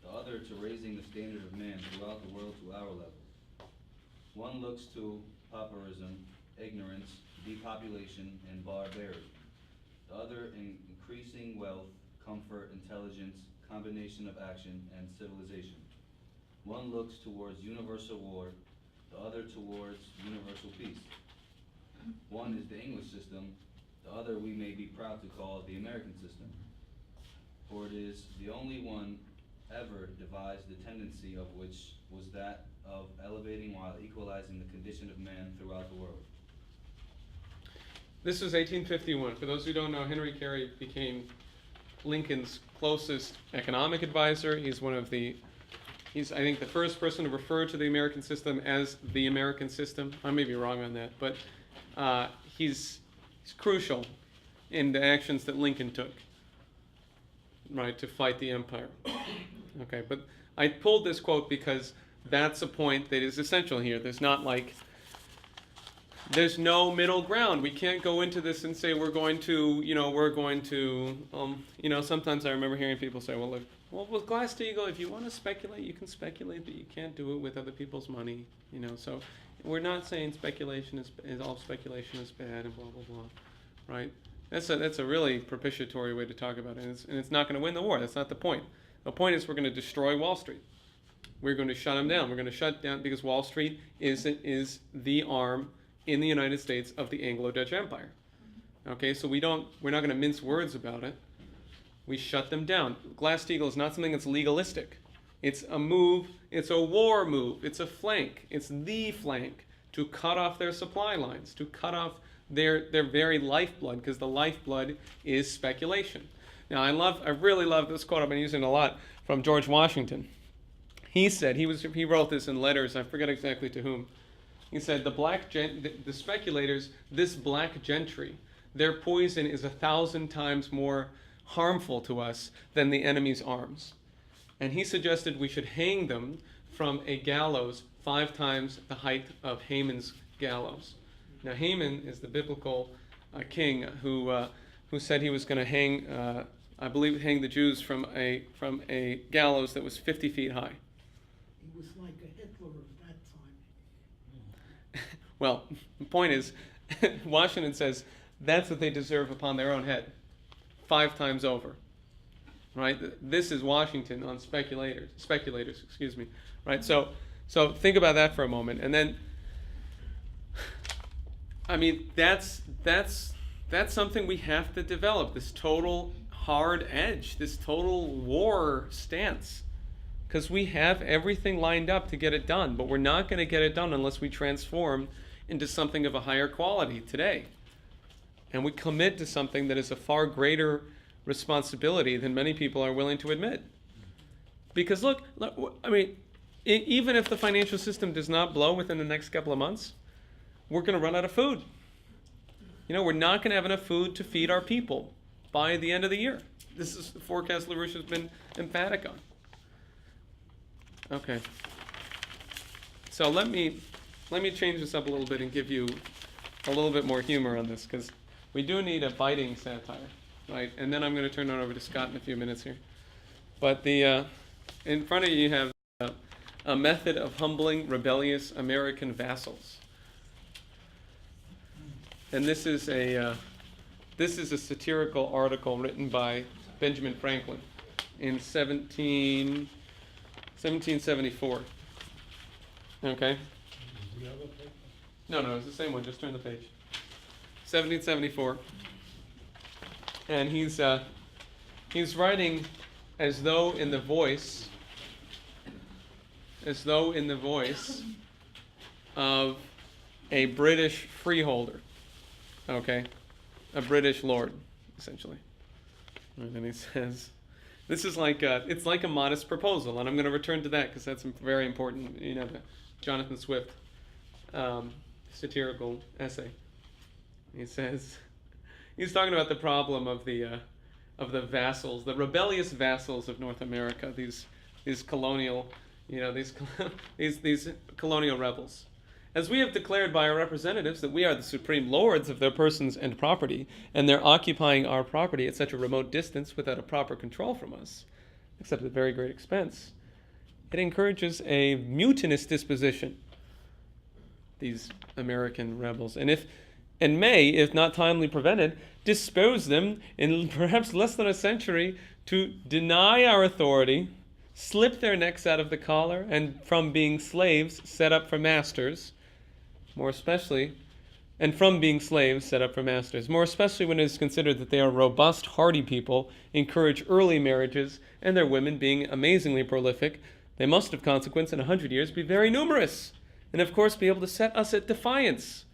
the other to raising the standard of man throughout the world to our level. One looks to pauperism ignorance, depopulation, and barbarity. The other increasing wealth, comfort, intelligence, combination of action, and civilization. One looks towards universal war, the other towards universal peace. One is the English system, the other we may be proud to call the American system. For it is the only one ever devised, the tendency of which was that of elevating while equalizing the condition of man throughout the world. This was 1851. For those who don't know, Henry Carey became Lincoln's closest economic advisor. He's I think the first person to refer to the American system as the American system. I may be wrong on that, but he's crucial in the actions that Lincoln took, right, to fight the empire. Okay, but I pulled this quote because that's a point that is essential here. There's no middle ground. We can't go into this and say sometimes I remember hearing people say, well, with Glass-Steagall, if you want to speculate, you can speculate, but you can't do it with other people's money, so we're not saying speculation is all speculation is bad and blah, blah, blah, right? That's a really propitiatory way to talk about it, and it's not going to win the war. That's not the point. The point is we're going to destroy Wall Street. We're going to shut them down. We're going to shut down because Wall Street is the arm in the United States of the Anglo-Dutch Empire. Okay, so we're not going to mince words about it. We shut them down. Glass-Steagall is not something that's legalistic. It's a move, it's a war move, it's a flank, it's the flank to cut off their supply lines, to cut off their very lifeblood, because the lifeblood is speculation. Now, I really love this quote. I've been using it a lot, from George Washington. He said, he wrote this in letters, I forget exactly to whom. He said, the speculators, this black gentry, their poison is 1,000 times more harmful to us than the enemy's arms. And he suggested we should hang them from a gallows 5 times the height of Haman's gallows. Now, Haman is the biblical king who said he was going to hang, hang the Jews from a gallows that was 50 feet high. He was like a Hitler of that time. Well, the point is, Washington says that's what they deserve upon their own head, 5 times over. Right? This is Washington on speculators, excuse me. Right? So think about that for a moment. And then, I mean, that's something we have to develop, this total hard edge, this total war stance. Because we have everything lined up to get it done, but we're not going to get it done unless we transform into something of a higher quality today. And we commit to something that is a far greater responsibility than many people are willing to admit. Because look, I mean, even if the financial system does not blow within the next couple of months, we're going to run out of food. We're not going to have enough food to feed our people by the end of the year. This is the forecast LaRouche has been emphatic on. Okay. So let me change this up a little bit and give you a little bit more humor on this, because we do need a biting satire, right? And then I'm going to turn it over to Scott in a few minutes here. But in front of you have a method of humbling rebellious American vassals. And this is a satirical article written by Benjamin Franklin in 1774. Okay? The other paper? No, it's the same one. Just turn the page. 1774. And he's writing as though in the voice of a British freeholder. Okay? A British lord, essentially. And then he says, this is it's like a modest proposal, and I'm going to return to that because that's very important, the Jonathan Swift satirical essay. He says, he's talking about the problem of the vassals, the rebellious vassals of North America, these colonial, these colonial rebels. As we have declared by our representatives that we are the supreme lords of their persons and property, and they're occupying our property at such a remote distance without a proper control from us, except at very great expense, it encourages a mutinous disposition. these American rebels, and may, if not timely prevented, dispose them in perhaps less than a century to deny our authority, slip their necks out of the collar, and from being slaves set up for masters, more especially when it is considered that they are robust, hardy people, encourage early marriages, and their women, being amazingly prolific, they must of consequence in 100 years be very numerous, and of course be able to set us at defiance.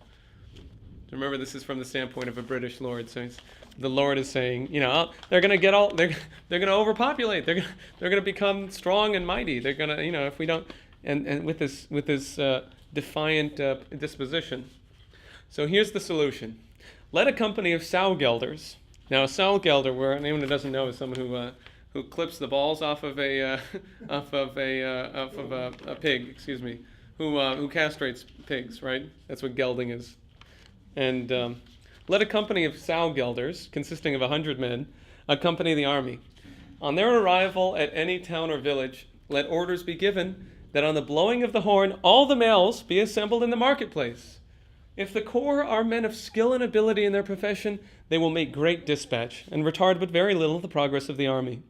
Remember, this is from the standpoint of a British lord, so the Lord is saying, they're going to they're going to overpopulate, they're going to become strong and mighty, they're going to, if we don't, and with this defiant disposition. So here's the solution. Let a company of sowgelders. Now, a sowgelder, where anyone who doesn't know, is someone who clips the balls off of a pig. Who castrates pigs, right? That's what gelding is. And let a company of sowgelders, consisting of 100 men, accompany the army. On their arrival at any town or village, let orders be given that on the blowing of the horn, all the males be assembled in the marketplace. If the corps are men of skill and ability in their profession, they will make great dispatch, and retard but very little the progress of the army.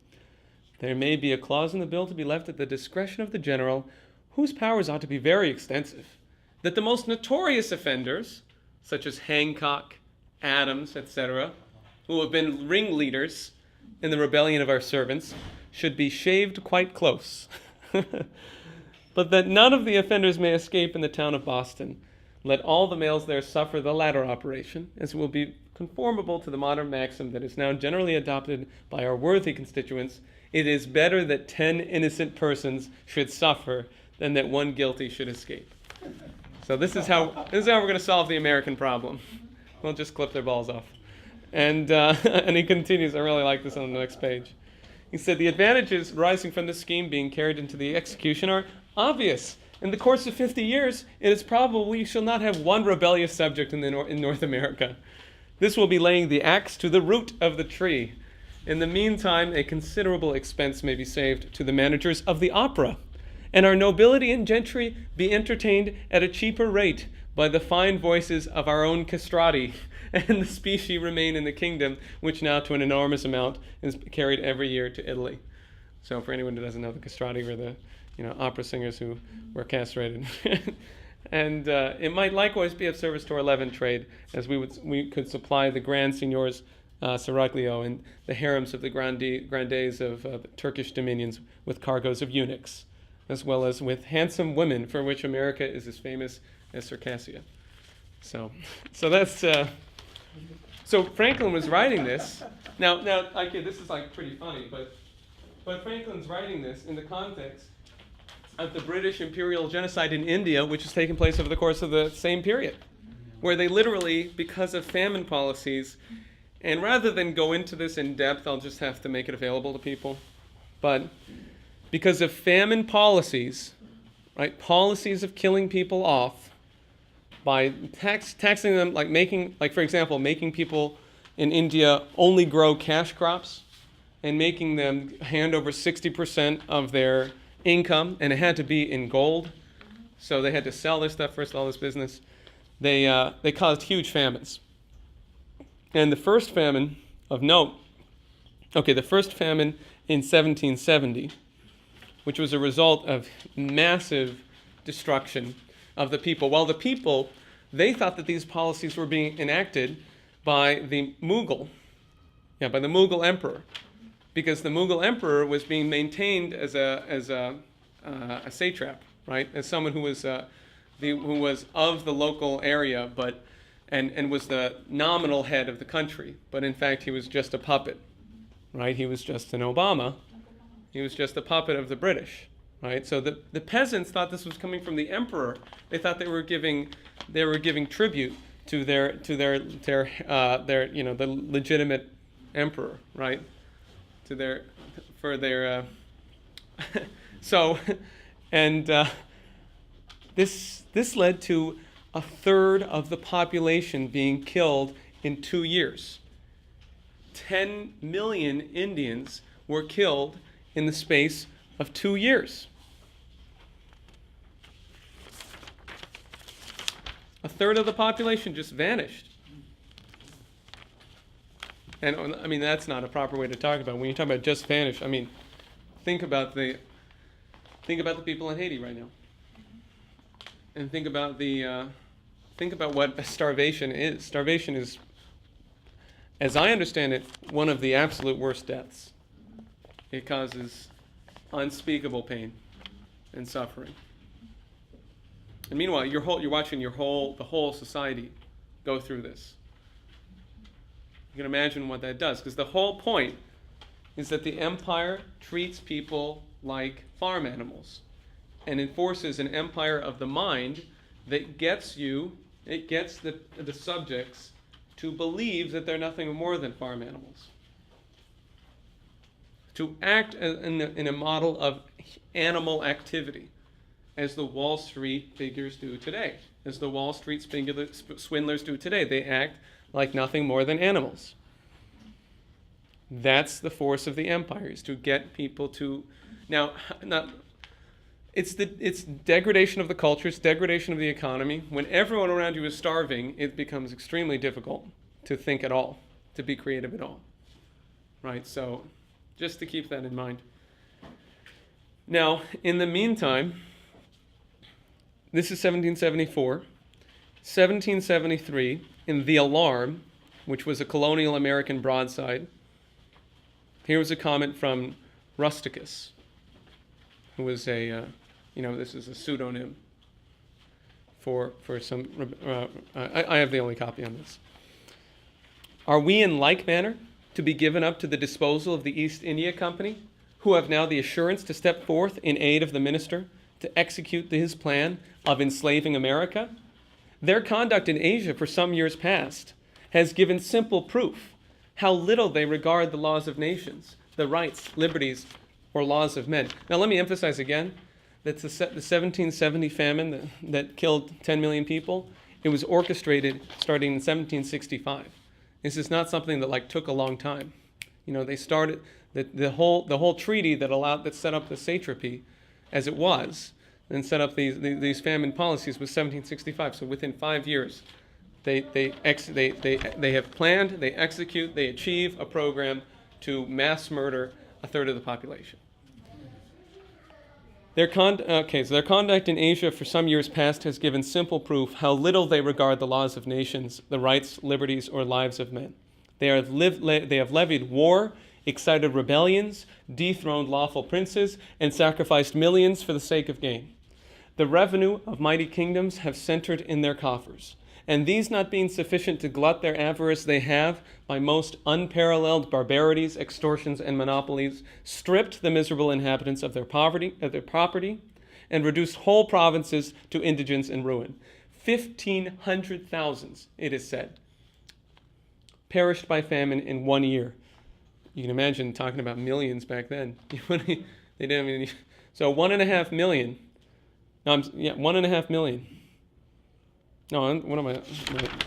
There may be a clause in the bill to be left at the discretion of the general, whose powers ought to be very extensive, that the most notorious offenders, such as Hancock, Adams, etc., who have been ringleaders in the rebellion of our servants, should be shaved quite close. But that none of the offenders may escape in the town of Boston. Let all the males there suffer the latter operation, as it will be conformable to the modern maxim that is now generally adopted by our worthy constituents: it is better that 10 innocent persons should suffer than that one guilty should escape. So this is how we're going to solve the American problem. We'll just clip their balls off. And he continues. I really like this on the next page. He said, the advantages arising from this scheme being carried into the execution are obvious. In the course of 50 years, it is probable we shall not have one rebellious subject in North America. This will be laying the axe to the root of the tree. In the meantime, a considerable expense may be saved to the managers of the opera, and our nobility and gentry be entertained at a cheaper rate by the fine voices of our own castrati, and the specie remain in the kingdom, which now to an enormous amount is carried every year to Italy. So for anyone who doesn't know, the castrati were the opera singers who were castrated. And it might likewise be of service to our Levant trade, as we could supply the grand signors Seraglio and the harems of the grandees of Turkish dominions with cargoes of eunuchs, as well as with handsome women, for which America is as famous as Circassia. So that's so Franklin was writing this. Now, okay, this is like pretty funny, but Franklin's writing this in the context of the British imperial genocide in India, which has taken place over the course of the same period, where they literally, because of famine policies, and rather than go into this in depth, I'll just have to make it available to people, but because of famine policies, right, policies of killing people off by taxing them, for example, making people in India only grow cash crops and making them hand over 60% of their income, and it had to be in gold, so they had to sell their stuff first, all this business. They caused huge famines. And the first famine of note, the first famine in 1770, which was a result of massive destruction of the people. Well, the people, they thought that these policies were being enacted by the Mughal emperor, because the Mughal emperor was being maintained as a satrap, right? As someone who was of the local area, and was the nominal head of the country, but in fact he was just a puppet, right? He was just an Obama. He was just a puppet of the British, right? So the peasants thought this was coming from the emperor. They thought they were giving tribute to their the legitimate emperor, right? This led to a third of the population being killed in 2 years. 10 million Indians were killed in the space of 2 years. A third of the population just vanished. And I mean, that's not a proper way to talk about it. When you talk about just vanish, I mean, think about the people in Haiti right now, and think about what starvation is. Starvation is, as I understand it, one of the absolute worst deaths. It causes unspeakable pain and suffering. And meanwhile, you're watching the whole society go through this. You can imagine what that does, because the whole point is that the empire treats people like farm animals and enforces an empire of the mind that gets the subjects to believe that they're nothing more than farm animals. To act in a model of animal activity, as the Wall Street figures do today, as the Wall Street swindlers do today. They act like nothing more than animals. That's the force of the empire, is to get people to, it's degradation of the culture, it's degradation of the economy. When everyone around you is starving, it becomes extremely difficult to think at all, to be creative at all, right? So just to keep that in mind. Now, in the meantime, this is 1774. 1773, in The Alarm, which was a colonial American broadside, here was a comment from Rusticus, who was this is a pseudonym for some, I have the only copy on this. Are we in like manner to be given up to the disposal of the East India Company, who have now the assurance to step forth in aid of the minister to execute his plan of enslaving America? Their conduct in Asia for some years past has given simple proof how little they regard the laws of nations, the rights, liberties, or laws of men. Now let me emphasize again that the 1770 famine that killed 10 million people, it was orchestrated starting in 1765. This is not something that took a long time. They started the whole treaty that set up the satrapy as it was, and set up these famine policies was 1765. So within 5 years, they have planned, they execute, they achieve a program to mass murder a third of the population. Their conduct in Asia for some years past has given simple proof how little they regard the laws of nations, the rights, liberties, or lives of men. They have levied war, excited rebellions, dethroned lawful princes, and sacrificed millions for the sake of gain. The revenue of mighty kingdoms have centered in their coffers, and these not being sufficient to glut their avarice, they have, by most unparalleled barbarities, extortions, and monopolies, stripped the miserable inhabitants of their property, and reduced whole provinces to indigence and ruin. 1,500,000, it is said, perished by famine in 1 year. You can imagine talking about millions back then. They didn't even. So 1.5 million. 1.5 million. No, what am I?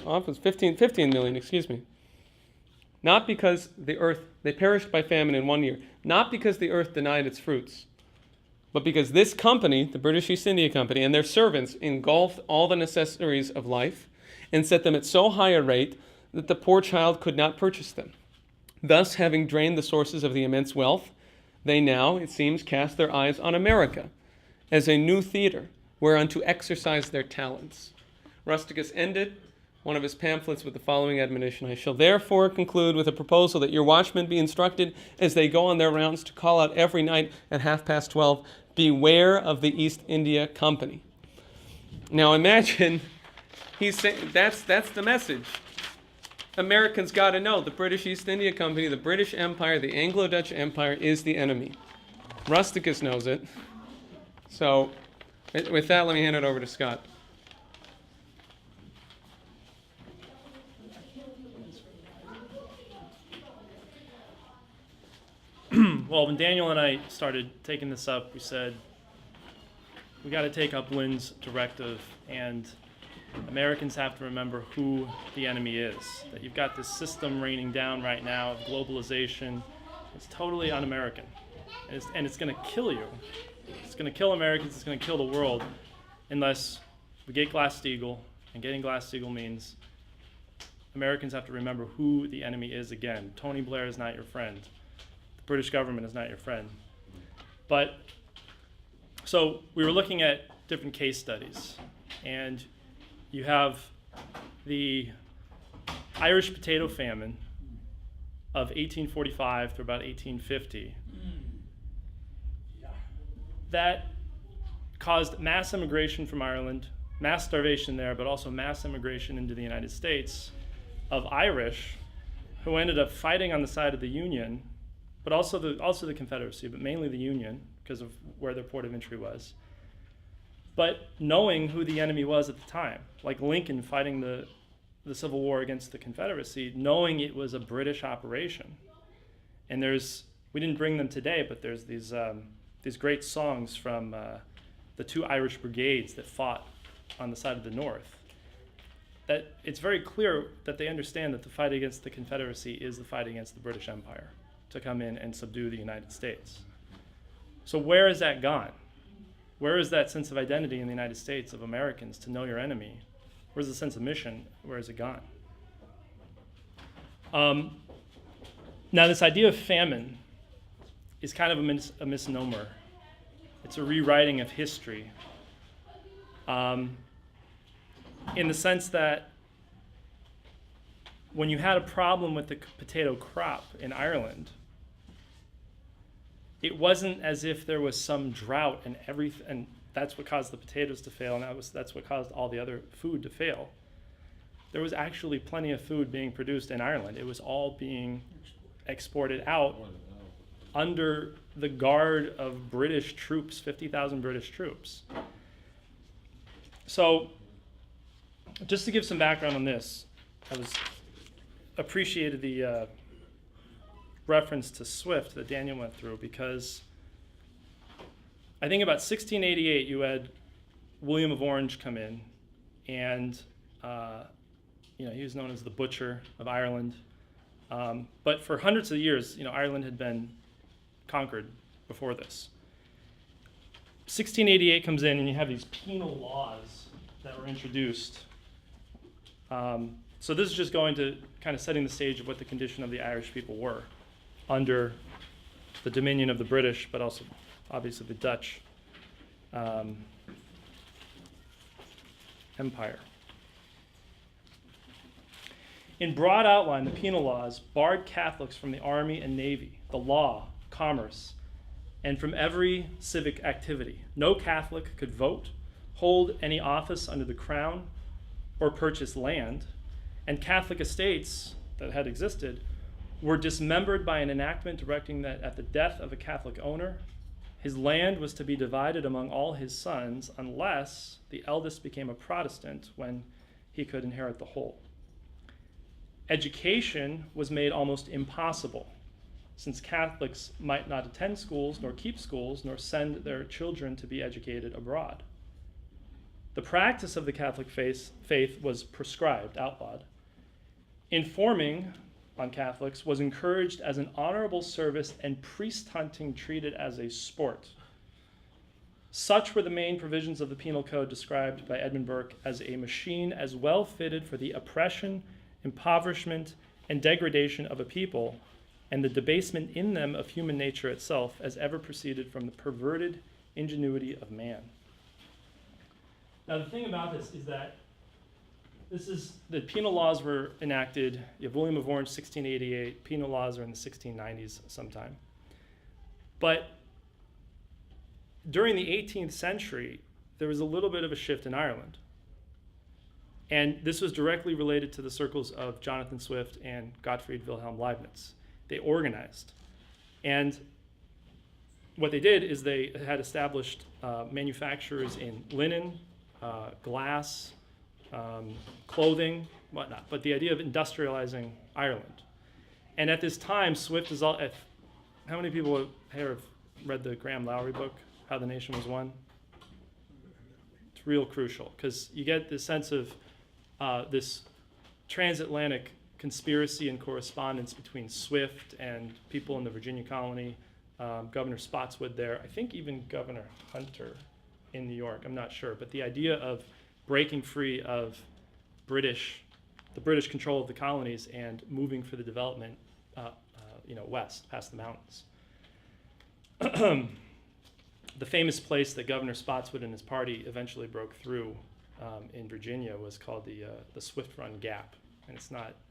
Off was 15 million. Excuse me. Not because they perished by famine in 1 year. Not because the earth denied its fruits, but because this company, the British East India Company, and their servants engulfed all the necessaries of life, and set them at so high a rate that the poor child could not purchase them. Thus, having drained the sources of the immense wealth, they now, it seems, cast their eyes on America as a new theater whereon to exercise their talents. Rusticus ended one of his pamphlets with the following admonition: I shall therefore conclude with a proposal that your watchmen be instructed as they go on their rounds to call out every night at 12:30, beware of the East India Company. Now imagine, he's saying, that's the message. Americans got to know the British East India Company, the British Empire, the Anglo-Dutch Empire is the enemy. Rusticus knows it. So with that, let me hand it over to Scott. Well, when Daniel and I started taking this up, we said, we got to take up Lynn's directive, and Americans have to remember who the enemy is. That you've got this system raining down right now of globalization. It's totally un-American. And it's going to kill you. It's going to kill Americans. It's going to kill the world unless we get Glass-Steagall, And getting Glass-Steagall means Americans have to remember who the enemy is again. Tony Blair is not your friend. The British government is not your friend. But, so we were looking at different case studies. And you have the Irish potato famine of 1845 to about 1850. That caused mass immigration from Ireland, mass starvation there, but also mass immigration into the United States of Irish who ended up fighting on the side of the Union, but also the Confederacy, but mainly the Union because of where their port of entry was. But knowing who the enemy was at the time, like Lincoln fighting the Civil War against the Confederacy, knowing it was a British operation. And we didn't bring them today, but there's these great songs from the two Irish brigades that fought on the side of the North. That it's very clear that they understand that the fight against the Confederacy is the fight against the British Empire to come in and subdue the United States. So where has that gone? Where is that sense of identity in the United States of Americans to know your enemy? Where's the sense of mission? Where has it gone? Now, this idea of famine is kind of a misnomer. It's a rewriting of history in the sense that when you had a problem with the potato crop in Ireland, it wasn't as if there was some drought and everything, and that's what caused the potatoes to fail, and that's what caused all the other food to fail. There was actually plenty of food being produced in Ireland. It was all being exported out under the guard of British troops, 50,000 British troops. So, just to give some background on this, I appreciated the reference to Swift that Daniel went through, because I think about 1688 you had William of Orange come in, and he was known as the Butcher of Ireland. But for hundreds of years, Ireland had been conquered before this. 1688 comes in, and you have these penal laws that were introduced. So this is just going to kind of setting the stage of what the condition of the Irish people were under the dominion of the British, but also obviously the Dutch Empire. In broad outline, the penal laws barred Catholics from the army and navy, the law, commerce, and from every civic activity. No Catholic could vote, hold any office under the crown, or purchase land, and Catholic estates that had existed were dismembered by an enactment directing that at the death of a Catholic owner, his land was to be divided among all his sons unless the eldest became a Protestant, when he could inherit the whole. Education was made almost impossible, since Catholics might not attend schools, nor keep schools, nor send their children to be educated abroad. The practice of the Catholic faith was prescribed, outlawed. Informing on Catholics was encouraged as an honorable service, and priest hunting treated as a sport. Such were the main provisions of the penal code described by Edmund Burke as a machine as well fitted for the oppression, impoverishment, and degradation of a people, and the debasement in them of human nature itself, as ever proceeded from the perverted ingenuity of man. Now, the thing about this is that the penal laws were enacted. You have William of Orange, 1688. Penal laws are in the 1690s sometime. But during the 18th century, there was a little bit of a shift in Ireland. And this was directly related to the circles of Jonathan Swift and Gottfried Wilhelm Leibniz. They organized. And what they did is they had established manufacturers in linen, glass, clothing, whatnot, but the idea of industrializing Ireland. And at this time, Swift is all, how many people here have read the Graham Lowry book, How the Nation Was Won? It's real crucial, because you get this sense of this transatlantic conspiracy and correspondence between Swift and people in the Virginia colony, Governor Spotswood there, I think even Governor Hunter in New York, I'm not sure, but the idea of breaking free of the British control of the colonies and moving for the development, west, past the mountains. The famous place that Governor Spotswood and his party eventually broke through in Virginia was called the Swift Run Gap, and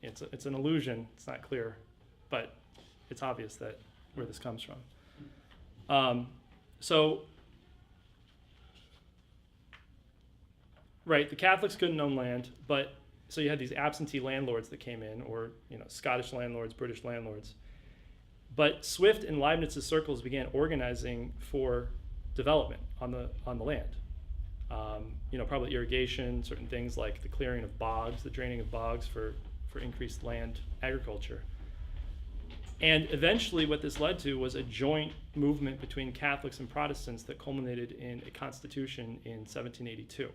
it's an illusion. It's not clear, but it's obvious that where this comes from. Right, the Catholics couldn't own land, but so you had these absentee landlords that came in, or Scottish landlords, British landlords. But Swift and Leibniz's circles began organizing for development on the land. Probably irrigation, certain things like the clearing of bogs, the draining of bogs for increased land agriculture. And eventually what this led to was a joint movement between Catholics and Protestants that culminated in a constitution in 1782,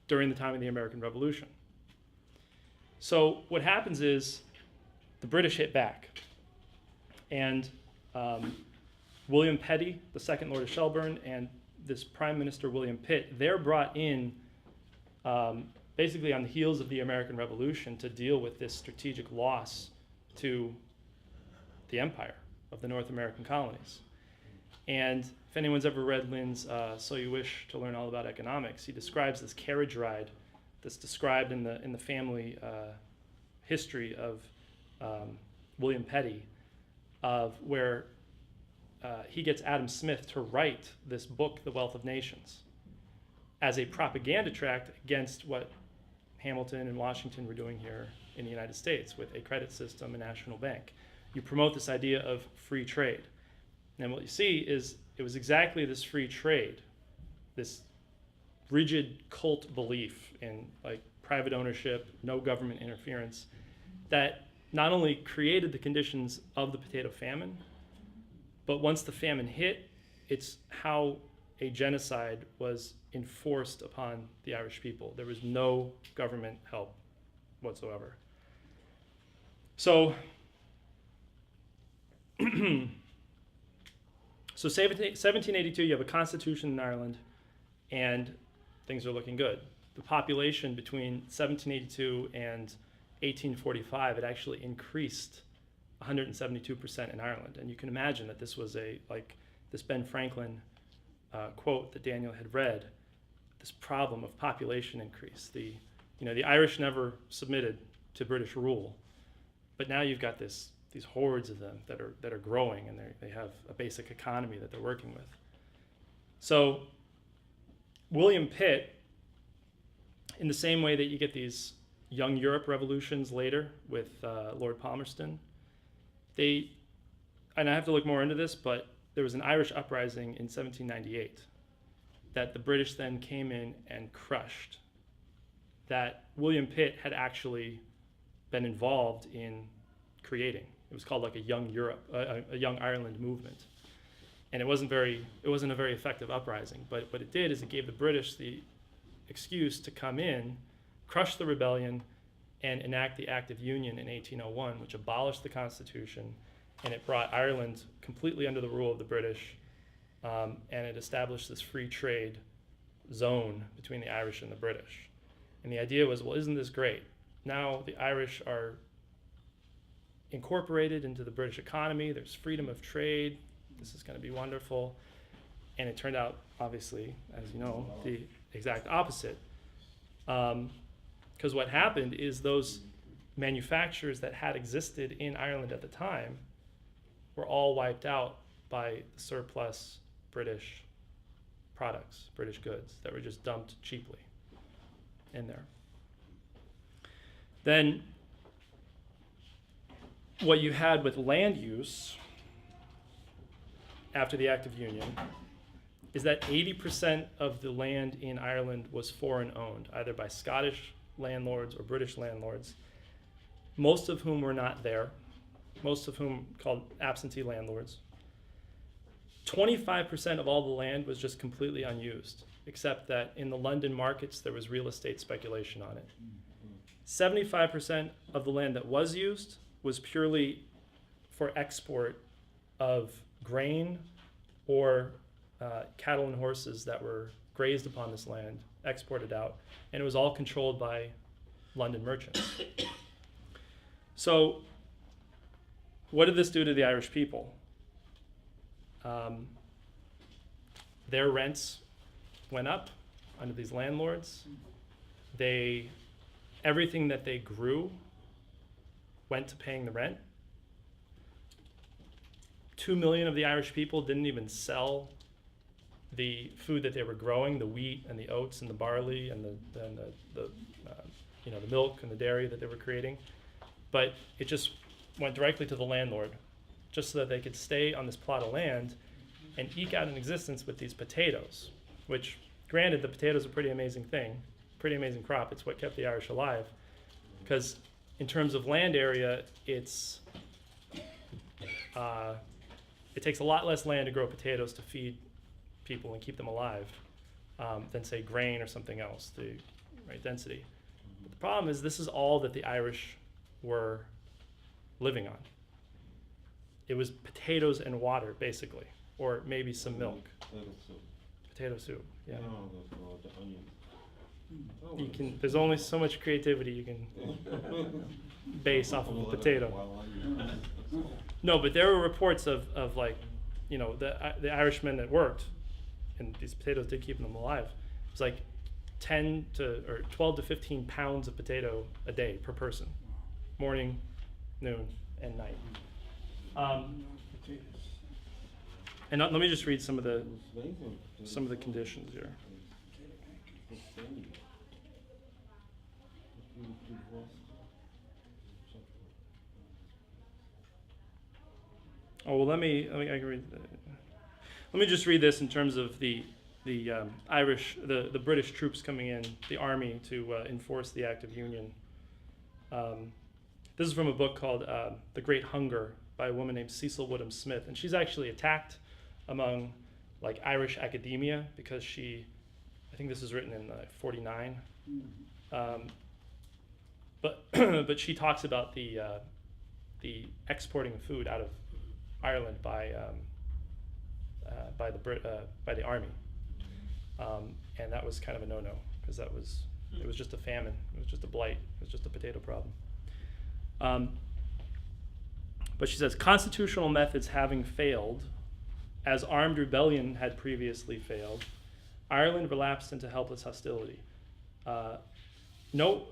during the time of the American Revolution. So what happens is the British hit back, and William Petty, the second Lord of Shelburne, and this Prime Minister William Pitt, they're brought in basically on the heels of the American Revolution to deal with this strategic loss to the empire of the North American colonies. And if anyone's ever read Lynn's So You Wish to Learn All About Economics, he describes this carriage ride that's described in the family history of William Petty, of where he gets Adam Smith to write this book, The Wealth of Nations, as a propaganda tract against what Hamilton and Washington were doing here in the United States with a credit system, a national bank. You promote this idea of free trade. And what you see is it was exactly this free trade, this rigid cult belief in private ownership, no government interference, that not only created the conditions of the potato famine, but once the famine hit, it's how a genocide was enforced upon the Irish people. There was no government help whatsoever. So, 1782, you have a constitution in Ireland, and things are looking good. The population between 1782 and 1845, it actually increased 172% in Ireland. And you can imagine that this was this Ben Franklin quote that Daniel had read, this problem of population increase. The Irish never submitted to British rule, but now you've got these hordes of them that are growing, and they have a basic economy that they're working with. So William Pitt, in the same way that you get these young Europe revolutions later with Lord Palmerston, and I have to look more into this, but there was an Irish uprising in 1798 that the British then came in and crushed, that William Pitt had actually been involved in creating. It was called a young Europe, a young Ireland movement. And it wasn't a very effective uprising, but what it did is it gave the British the excuse to come in, crush the rebellion, and enact the Act of Union in 1801, which abolished the Constitution, and it brought Ireland completely under the rule of the British, and it established this free trade zone between the Irish and the British. And the idea was, well, isn't this great? Now the Irish are incorporated into the British economy, there's freedom of trade, this is going to be wonderful. And it turned out, obviously, as you know, the exact opposite. Because what happened is those manufacturers that had existed in Ireland at the time were all wiped out by the surplus British products, British goods that were just dumped cheaply in there. Then what you had with land use after the Act of Union is that 80% of the land in Ireland was foreign owned, either by Scottish landlords or British landlords, most of whom were not there, most of whom called absentee landlords. 25% of all the land was just completely unused, except that in the London markets there was real estate speculation on it. 75% of the land that was used was purely for export of grain or cattle and horses that were grazed upon this land, exported out, and it was all controlled by London merchants. So, what did this do to the Irish people? Their rents went up under these landlords. Everything that they grew went to paying the rent. 2 million of the Irish people didn't even sell the food that they were growing, the wheat and the oats and the barley and the milk and the dairy that they were creating. But it just went directly to the landlord, just so that they could stay on this plot of land and eke out an existence with these potatoes, which, granted, the potatoes are a pretty amazing thing, pretty amazing crop. It's what kept the Irish alive, because in terms of land area, it takes a lot less land to grow potatoes to feed people and keep them alive than, say, grain or something else, density. But the problem is this is all that the Irish were living on. It was potatoes and water, basically, or maybe some milk. Potato soup, yeah. There's only so much creativity you can base off of a potato. No, but there were reports of the Irishmen that worked, and these potatoes did keep them alive. It was like 12 to 15 pounds of potato a day per person, morning, noon, and night. And let me just read some of the conditions here. Oh well, I can read. Let me just read this in terms of the Irish, the British troops coming in, the army to enforce the Act of Union. This is from a book called The Great Hunger by a woman named Cecil Woodham Smith, and she's actually attacked among Irish academia because I think this is written in 49. But she talks about the exporting of food out of Ireland by the army, and that was kind of a no-no because it was just a famine, it was just a blight, it was just a potato problem. But she says constitutional methods having failed, as armed rebellion had previously failed, Ireland relapsed into helpless hostility. No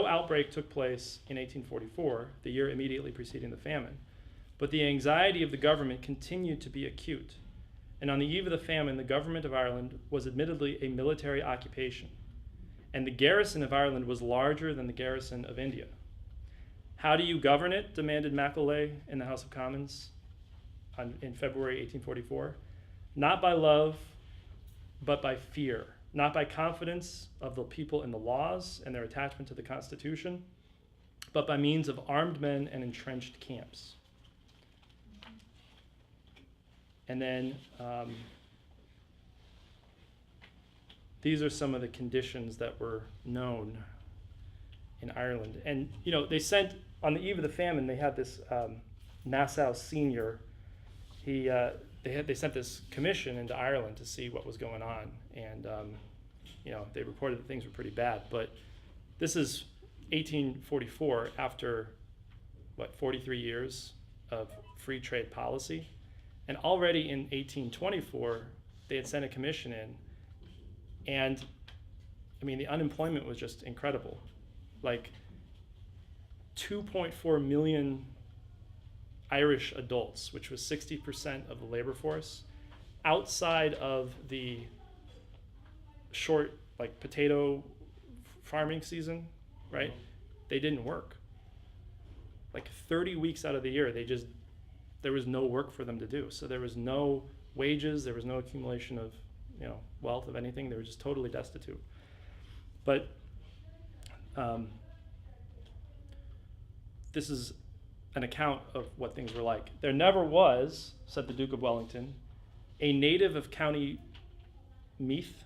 outbreak took place in 1844, the year immediately preceding the famine, but the anxiety of the government continued to be acute. And on the eve of the famine, the government of Ireland was admittedly a military occupation, and the garrison of Ireland was larger than the garrison of India. How do you govern it? Demanded Macaulay in the House of Commons in February 1844. Not by love, but by fear. Not by confidence of the people in the laws and their attachment to the Constitution, but by means of armed men and entrenched camps. And then these are some of the conditions that were known in Ireland. And, they sent, on the eve of the famine, they had this Nassau senior. They sent this commission into Ireland to see what was going on. And, they reported that things were pretty bad. But this is 1844, after, 43 years of free trade policy. And already in 1824, they had sent a commission in. And, the unemployment was just incredible. 2.4 million Irish adults, which was 60% of the labor force, outside of the short potato farming season, right? They didn't work. 30 weeks out of the year, there was no work for them to do. So there was no wages, there was no accumulation of wealth of anything. They were just totally destitute. But this is an account of what things were like. There never was, said the Duke of Wellington, a native of County Meath,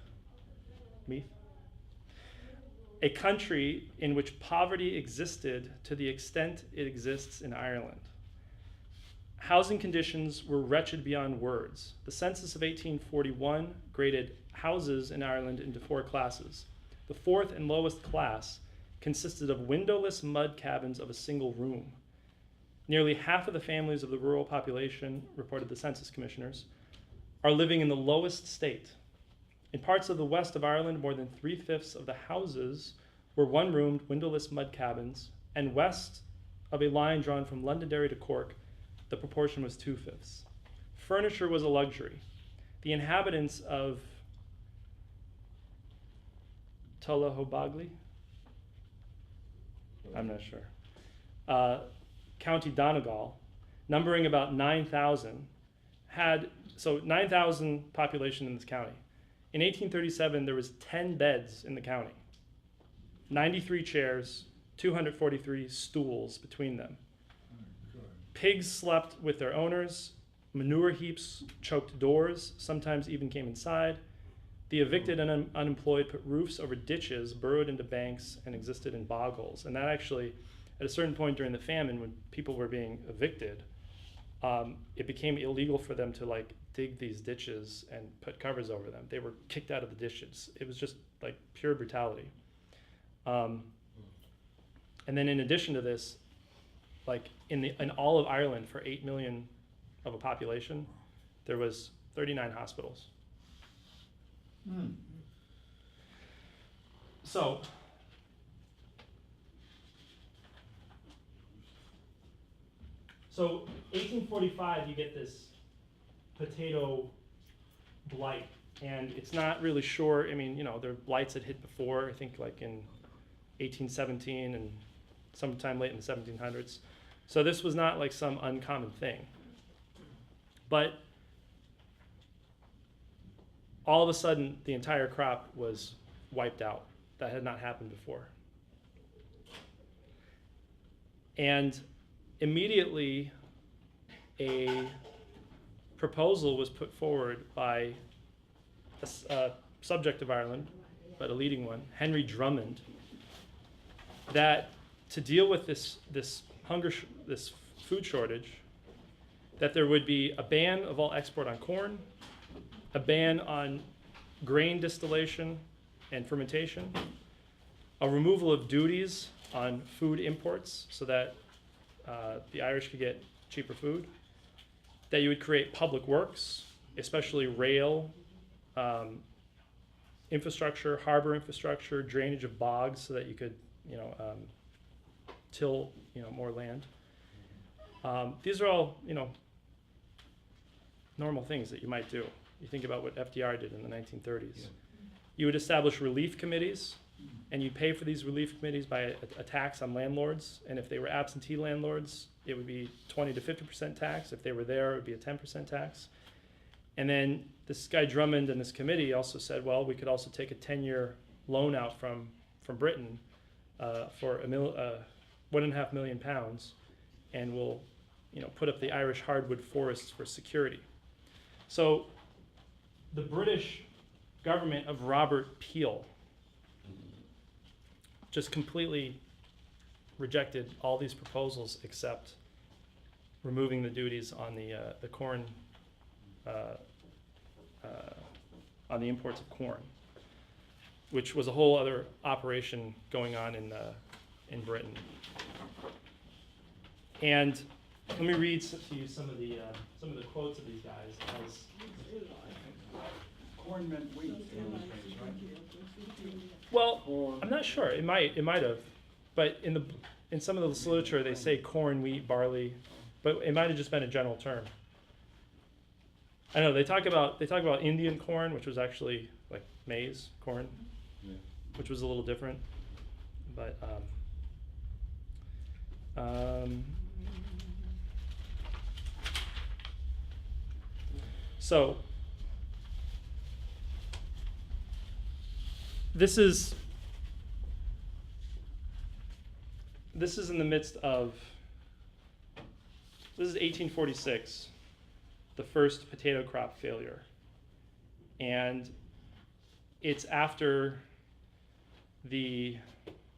a country in which poverty existed to the extent it exists in Ireland. Housing conditions were wretched beyond words. The census of 1841 graded houses in Ireland into 4 classes. The 4th and lowest class consisted of windowless mud cabins of a single room. Nearly half of the families of the rural population, reported the census commissioners, are living in the lowest state. In parts of the west of Ireland, more than 3/5 of the houses were one-roomed, windowless mud cabins, and west of a line drawn from Londonderry to Cork, the proportion was 2/5. Furniture was a luxury. The inhabitants of Tullahobagly, I'm not sure, County Donegal, numbering about 9,000, had, so 9,000 population in this county. In 1837, there was 10 beds in the county, 93 chairs, 243 stools between them. Pigs slept with their owners, manure heaps choked doors, sometimes even came inside. The evicted and unemployed put roofs over ditches, burrowed into banks, and existed in bog holes. And that actually, at a certain point during the famine, when people were being evicted, it became illegal for them to like dig these ditches and put covers over them. They were kicked out of the ditches. It was just like pure brutality. And then in addition to this, like in all of Ireland, for 8 million of a population, there was 39 hospitals. So, so 1845, you get this potato blight, and it's not really sure. I mean, you know, there are blights that hit before, I think like in 1817 and sometime late in the 1700s. So this was not like some uncommon thing. But all of a sudden, the entire crop was wiped out. That had not happened before. And immediately, a proposal was put forward by a subject of Ireland, but a leading one, Henry Drummond, that to deal with this this food shortage, that there would be a ban of all export on corn, a ban on grain distillation and fermentation, a removal of duties on food imports so that the Irish could get cheaper food, that you would create public works, especially rail infrastructure, harbor infrastructure, drainage of bogs so that you could, till, more land. These are all, normal things that you might do. You think about what FDR did in the 1930s. Yeah. You would establish relief committees, and you'd pay for these relief committees by a tax on landlords. And if they were absentee landlords, it would be 20 to 50% tax. If they were there, it would be a 10% tax. And then this guy Drummond and this committee also said, well, we could also take a 10-year loan out from Britain for £1.5 million, and we'll put up the Irish hardwood forests for security. So the British government of Robert Peel just completely rejected all these proposals except removing the duties on the corn, on the imports of corn, which was a whole other operation going on in Britain. And let me read to you some of the quotes of these guys. Corn meant wheat in those days, right? Well, I'm not sure. It might have, but in some of the literature they say corn, wheat, barley, but it might have just been a general term. I know they talk about Indian corn, which was actually like maize corn, which was a little different, but so this is in the midst of, this is 1846, the first potato crop failure. And it's after the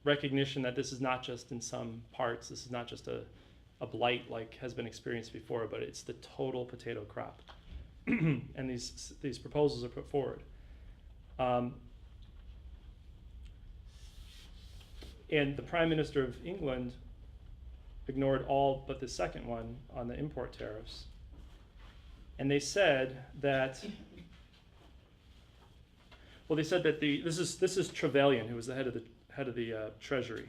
recognition that this is not just in some parts, this is not just a blight like has been experienced before, but it's the total potato crop. And these proposals are put forward. And the Prime Minister of England ignored all but the second one on the import tariffs. And they said that, well, they said that this is Trevelyan, who was the head of the Treasury.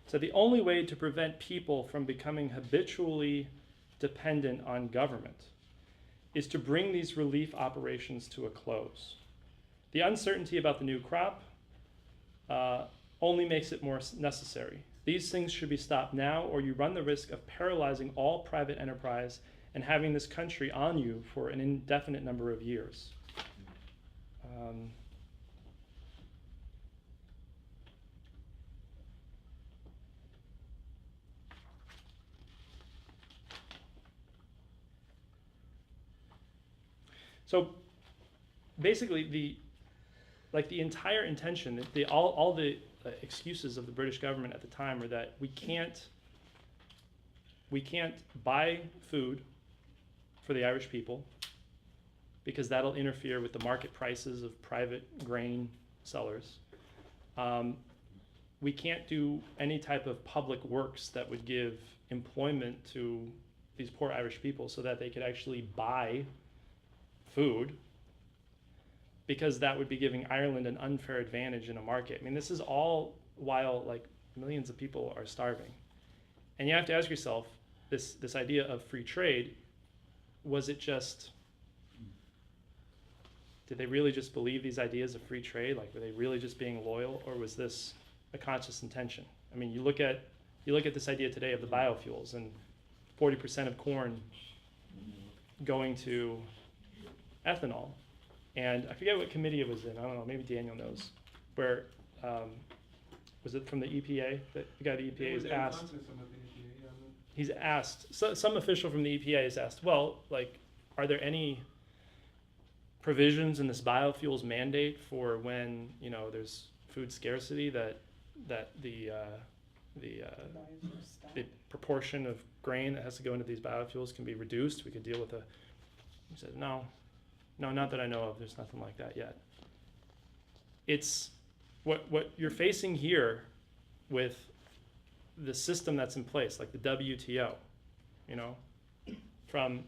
So the only way to prevent people from becoming habitually dependent on government is to bring these relief operations to a close. The uncertainty about the new crop only makes it more necessary. These things should be stopped now, or you run the risk of paralyzing all private enterprise and having this country on you for an indefinite number of years. So basically, the entire intention, all the excuses of the British government at the time were that we can't buy food for the Irish people because that'll interfere with the market prices of private grain sellers. We can't do any type of public works that would give employment to these poor Irish people so that they could actually buy food, because that would be giving Ireland an unfair advantage in a market. I mean, this is all while like millions of people are starving. And you have to ask yourself, this idea of free trade, was it just, did they really just believe these ideas of free trade? Like, were they really just being loyal, or was this a conscious intention? I mean, you look at this idea today of the biofuels and 40% of corn going to ethanol. And I forget what committee it was in. I don't know, maybe Daniel knows. Where, was it from the EPA? The guy at the EPA is asked. He's asked, some official from the EPA is asked, well, like, are there any provisions in this biofuels mandate for when, there's food scarcity that the proportion of grain that has to go into these biofuels can be reduced? We could deal with he said, no, not that I know of. There's nothing like that yet. It's what you're facing here with the system that's in place, like the WTO, from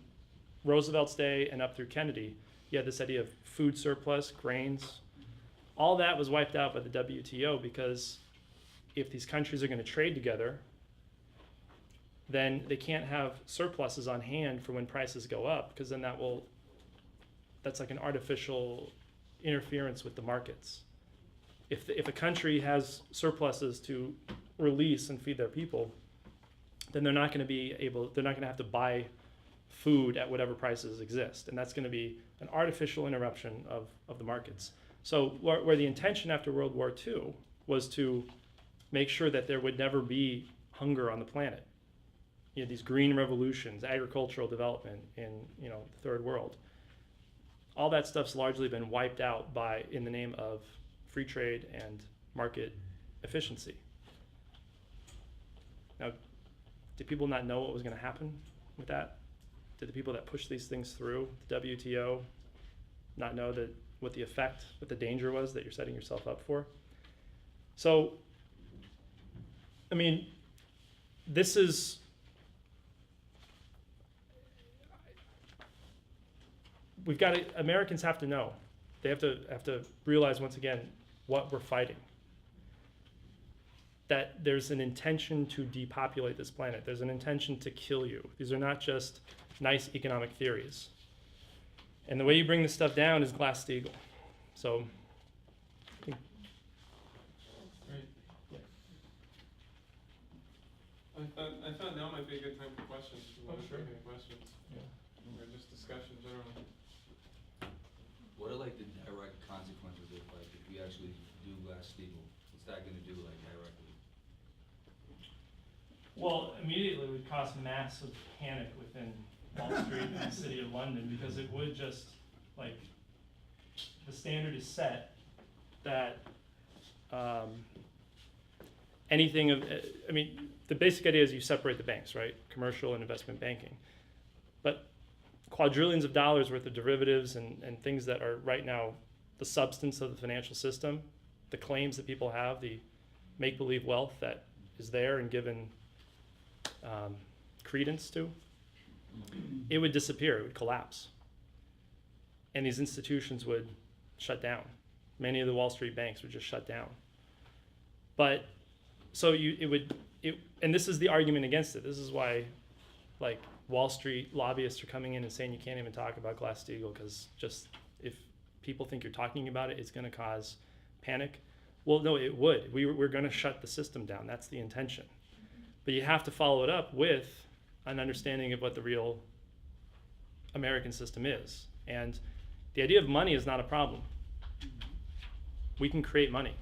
Roosevelt's day and up through Kennedy, you had this idea of food surplus, grains. All that was wiped out by the WTO, because if these countries are going to trade together, then they can't have surpluses on hand for when prices go up, because then that's like an artificial interference with the markets. If a country has surpluses to release and feed their people, then they're not going to have to buy food at whatever prices exist. And that's going to be an artificial interruption of the markets. So where the intention after World War II was to make sure that there would never be hunger on the planet. These green revolutions, agricultural development in the third world. All that stuff's largely been wiped out in the name of free trade and market efficiency. Now, did people not know what was going to happen with that? Did the people that pushed these things through, the WTO, not know what the danger was that you're setting yourself up for? So, I mean, Americans have to know. They have to realize once again what we're fighting. That there's an intention to depopulate this planet. There's an intention to kill you. These are not just nice economic theories. And the way you bring this stuff down is Glass-Steagall. So, Great. Yeah. I thought now might be a good time for questions. If you want to sure. take any questions. Yeah. Or just discussion generally. What are like the direct consequences if we actually do Glass-Steagall? What's that gonna do directly? Well, immediately it would cause massive panic within Wall Street and the city of London, because it would just, the standard is set that the basic idea is you separate the banks, right? Commercial and investment banking. But quadrillions of dollars worth of derivatives and things that are right now the substance of the financial system, the claims that people have, make-believe wealth that is there and given credence to, it would disappear, it would collapse. And these institutions would shut down. Many of the Wall Street banks would just shut down. But, so and this is the argument against it. This is why, like, Wall Street lobbyists are coming in and saying you can't even talk about Glass-Steagall, because just if people think you're talking about it, it's going to cause panic. Well, no, it would. We're going to shut the system down. That's the intention. But you have to follow it up with an understanding of what the real American system is. And the idea of money is not a problem. We can create money.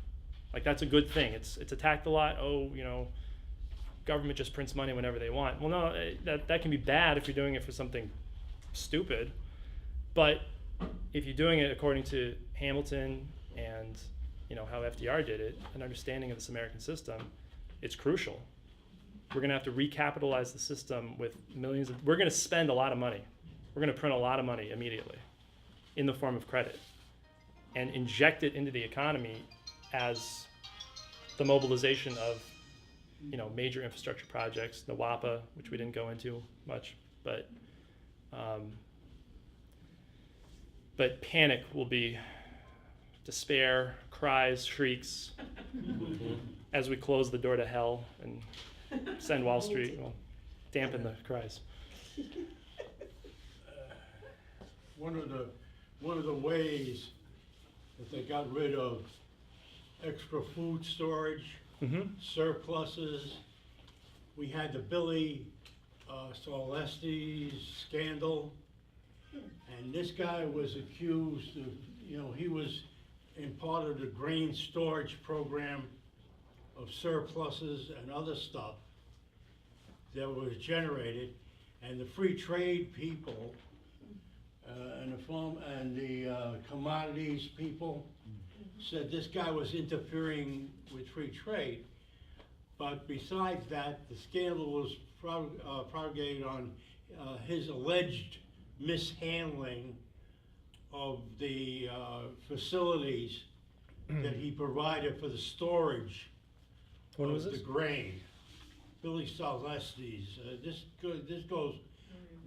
Like, that's a good thing. It's attacked a lot. Oh, you know, government just prints money whenever they want. Well, no, that can be bad if you're doing it for something stupid. But if you're doing it according to Hamilton and, you know, how FDR did it, an understanding of this American system, it's crucial. We're going to have to recapitalize the system with millions of, we're going to spend a lot of money. We're going to print a lot of money immediately in the form of credit and inject it into the economy as the mobilization of, you know, major infrastructure projects, the WAPA, which we didn't go into much, but panic will be despair, cries, shrieks, as we close the door to hell and send Wall Street, well, dampen the cries. One of the ways that they got rid of extra food storage, surpluses, we had the Billy Solestes scandal, and this guy was accused of, you know, he was in part of the grain storage program of surpluses and other stuff that was generated, and the free trade people and the farm and the commodities people said this guy was interfering with free trade. But besides that, the scandal was propagated on his alleged mishandling of the facilities that he provided for the storage of the grain. Billy Solestes. This goes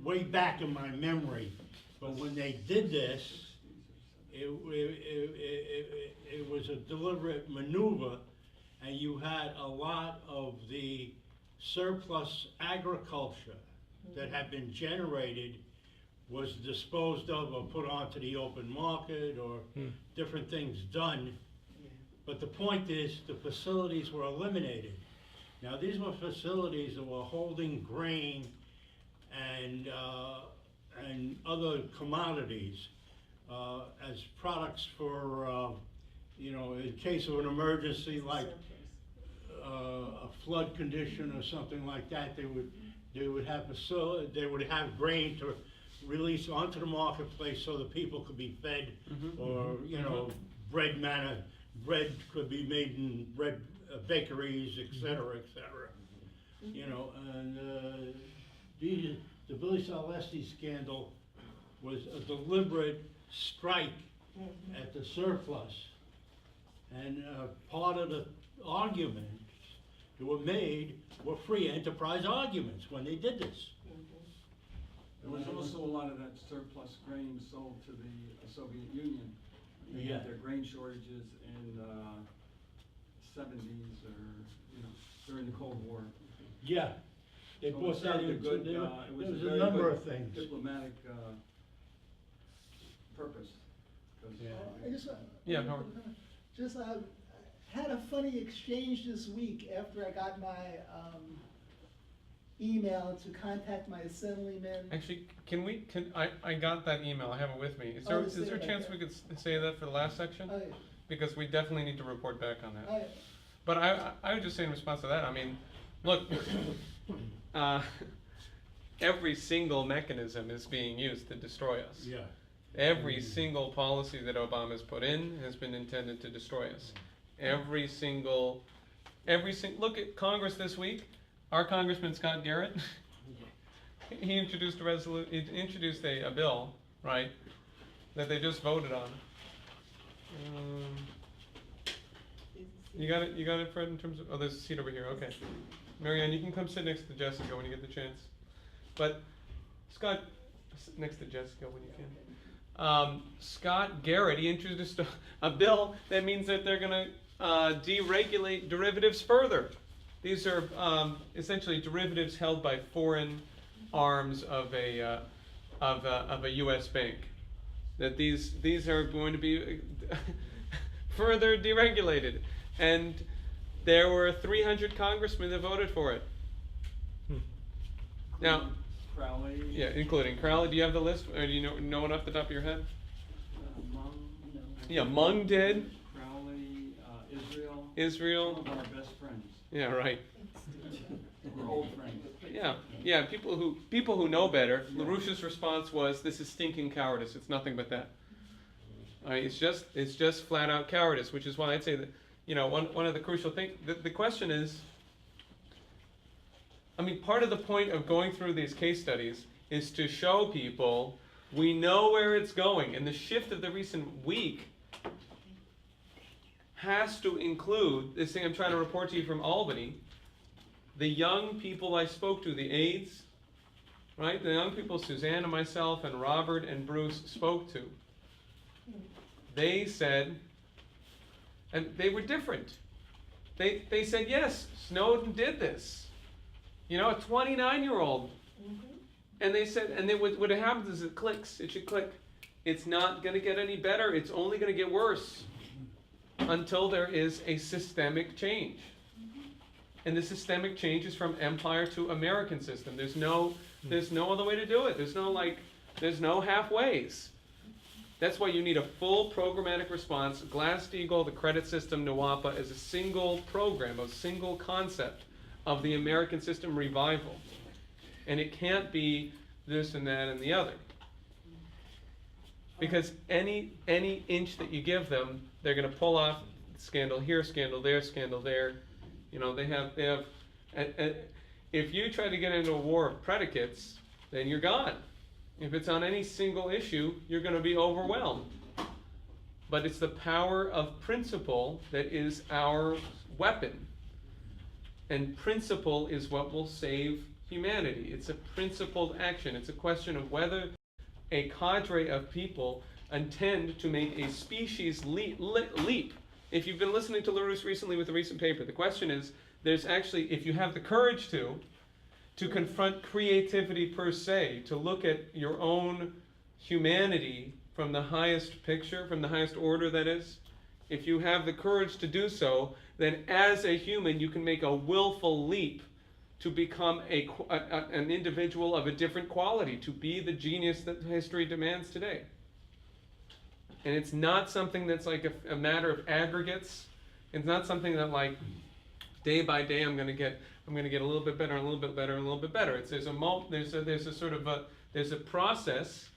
way back in my memory. But when they did this, it was a deliberate maneuver, and you had a lot of the surplus agriculture that had been generated was disposed of or put onto the open market or different things done. But the point is, the facilities were eliminated. Now, these were facilities that were holding grain and other commodities as products for, you know, in case of an emergency like a flood condition or something like that, they would have grain to release onto the marketplace so that people could be fed, or, you know, bread could be made in bread bakeries, etc., etc. You know, and the Billy Solestes scandal was a deliberate strike at the surplus, and part of the arguments that were made were free enterprise arguments when they did this. There was also a lot of that surplus grain sold to the Soviet Union. They had their grain shortages in the 70s, or, you know, during the Cold War. Yeah, they So brought it that served a into, good, there it was was a a very number good of things. diplomatic purpose. 'Cause, I just, Yeah, Howard. just had a funny exchange this week after I got my email to contact my assemblyman. Actually, I got that email, I have it with me. Is Oh, there, just is there a say it chance right we could say that for the last section? Oh, yeah. Because we definitely need to report back on that. Oh, yeah. But I would just say in response to that, I mean, look, every single mechanism is being used to destroy us. Yeah. Every single policy that Obama's put in has been intended to destroy us. Look at Congress this week. Our Congressman Scott Garrett, he introduced a bill, right, that they just voted on. You got it. You got it, Fred. In terms of there's a seat over here. Okay, Marianne, you can come sit next to Jessica when you get the chance. But Scott, sit next to Jessica when you can. Scott Garrett, he introduced a bill that means that they're going to deregulate derivatives further. These are essentially derivatives held by foreign arms of a U.S. bank. That these are going to be further deregulated, and there were 300 congressmen that voted for it. Now, Crowley. yeah, including Crowley. Do you have the list, or do you know it off the top of your head? Mung, Yeah, Mung did. Crowley, Israel. Israel. One of our best friends. Yeah, right. We're old friends. Yeah. People who know better. LaRouche's response was, "This is stinking cowardice. It's nothing but that." All right, it's just flat out cowardice, which is why I'd say that one of the crucial things. The question is, I mean, part of the point of going through these case studies is to show people we know where it's going, and the shift of the recent week has to include this thing I'm trying to report to you from Albany. The young people I spoke to, the aides, right? The young people Suzanne and myself and Robert and Bruce spoke to, they said, and they were different. They said, yes, Snowden did this. A 29-year-old. And they said, and then what happens is it clicks. It should click. It's not going to get any better. It's only going to get worse until there is a systemic change. And the systemic change is from empire to American system. There's no other way to do it. There's no halfways. That's why you need a full programmatic response. Glass-Steagall, the credit system, NWAPA, is a single program, a single concept of the American system revival. And it can't be this and that and the other. Because any inch that you give them, they're going to pull off scandal here, scandal there, scandal there. They have. If you try to get into a war of predicates, then you're gone. If it's on any single issue, you're going to be overwhelmed. But it's the power of principle that is our weapon. And principle is what will save humanity. It's a principled action. It's a question of whether a cadre of people intend to make a species leap. If you've been listening to LaRouche recently with the recent paper, the question is, there's actually, if you have the courage to confront creativity per se, to look at your own humanity from the highest picture, from the highest order that is, if you have the courage to do so, then as a human you can make a willful leap to become an individual of a different quality, to be the genius that history demands today. And it's not something that's like a matter of aggregates. It's not something that like day by day I'm going to get a little bit better, and a little bit better, and a little bit better. There's a process.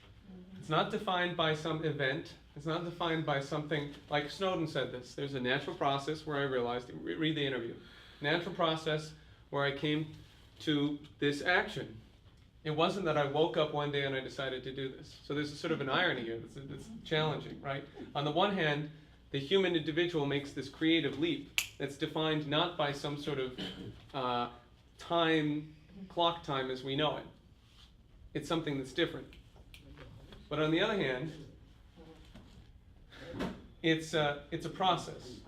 It's not defined by some event. It's not defined by something like Snowden said this. There's a natural process where I realized, read the interview, natural process where I came to this action. It wasn't that I woke up one day and I decided to do this. So there's a sort of an irony here that's challenging, right? On the one hand, the human individual makes this creative leap that's defined not by some sort of clock time as we know it. It's something that's different. But on the other hand, it's a process.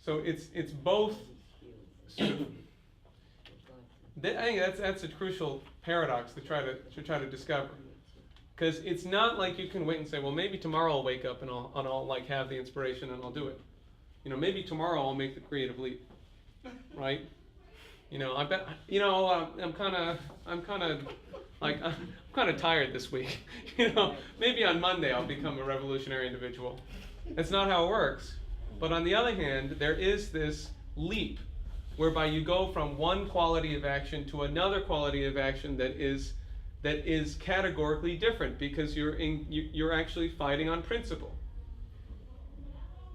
So it's both sort of. I think that's a crucial paradox to try to discover, because it's not like you can wait and say, well, maybe tomorrow I'll wake up and I'll like have the inspiration and I'll do it. Maybe tomorrow I'll make the creative leap, right? I bet. I'm kind of tired this week. Maybe on Monday I'll become a revolutionary individual. That's not how it works. But on the other hand, there is this leap whereby you go from one quality of action to another quality of action that is categorically different, because you're actually fighting on principle.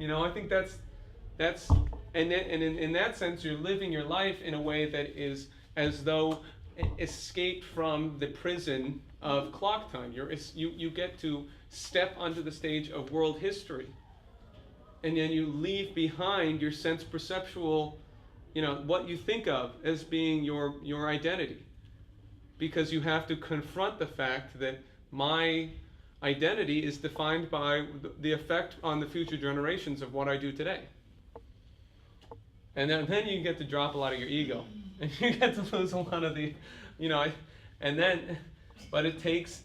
I think that's and in that sense you're living your life in a way that is as though escaped from the prison of clock time. You get to step onto the stage of world history. and then you leave behind your sense perceptual, what you think of as being your identity. Because you have to confront the fact that my identity is defined by the effect on the future generations of what I do today. And then you get to drop a lot of your ego, and you get to lose a lot of the, but it takes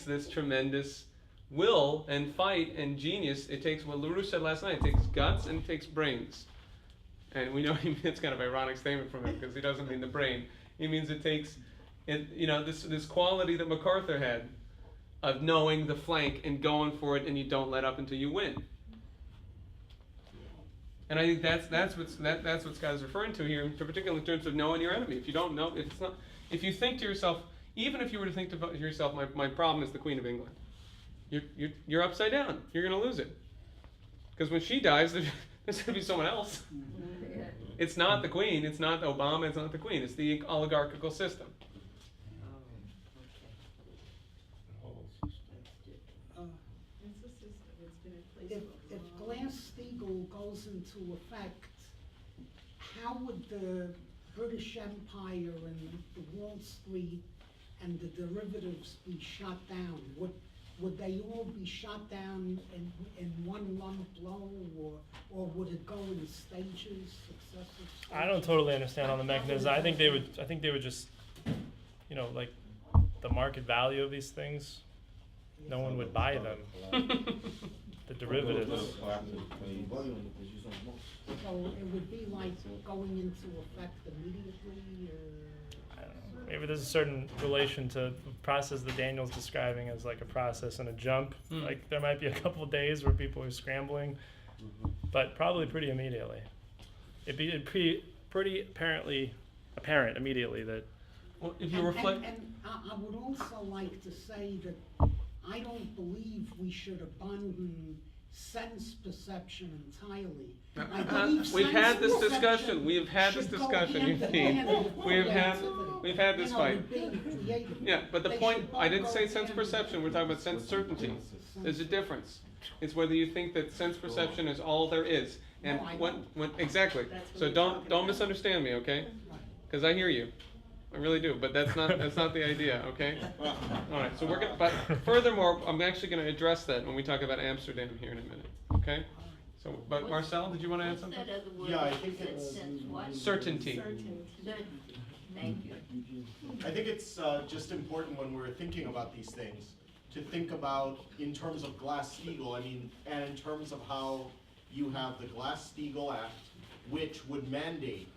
this tremendous will and fight and genius. It takes what LaRouche said last night. It takes guts and it takes brains. And we know it's kind of an ironic statement from him because he doesn't mean the brain. He means it takes, this quality that MacArthur had of knowing the flank and going for it, and you don't let up until you win. And I think that's what Scott is referring to here, particularly in terms of knowing your enemy. If you don't know, if you think to yourself, even if you were to think to yourself, my problem is the Queen of England, you're upside down. You're going to lose it, because when she dies, there's going to be someone else. It's not the Queen. It's not Obama. It's not the Queen. It's the oligarchical system. If Glass-Steagall goes into effect, how would the British Empire and the Wall Street and the derivatives be shut down? Would they all be shut down in one lump blow, or would it go in stages, successive stages? I don't totally understand on the mechanism. I think they would just, like the market value of these things, no one would buy them. The derivatives. So it would be like going into effect immediately, or? I don't know. Maybe there's a certain relation to the process that Daniel's describing as like a process and a jump. Like there might be a couple of days where people are scrambling, but probably pretty immediately. It'd be pretty apparent immediately that. Well, if you reflect. And I would also like to say that I don't believe we should abandon sense perception entirely. I believe We've had sense this perception discussion. We've had this should go discussion, hand in Eugene. hand with We've had this fight. with being creative. Yeah, but the They point, should both I didn't go say sense hand in perception, hand. we're talking about sense certainty. There's a difference. It's whether you think that sense perception is all there is. And No, I when exactly. That's what So we're don't talking about. misunderstand me, okay? Right. Because I hear you. I really do, but that's not the idea, okay? All right, so we're gonna, but furthermore, I'm actually gonna address that when we talk about Amsterdam here in a minute, okay? So, but Marcel, did you want to add something? What's that other word? Yeah, I think it's- Sense what? Certainty. Certainty. Thank you. I think it's just important when we're thinking about these things to think about in terms of Glass-Steagall, and in terms of how you have the Glass-Steagall Act, which would mandate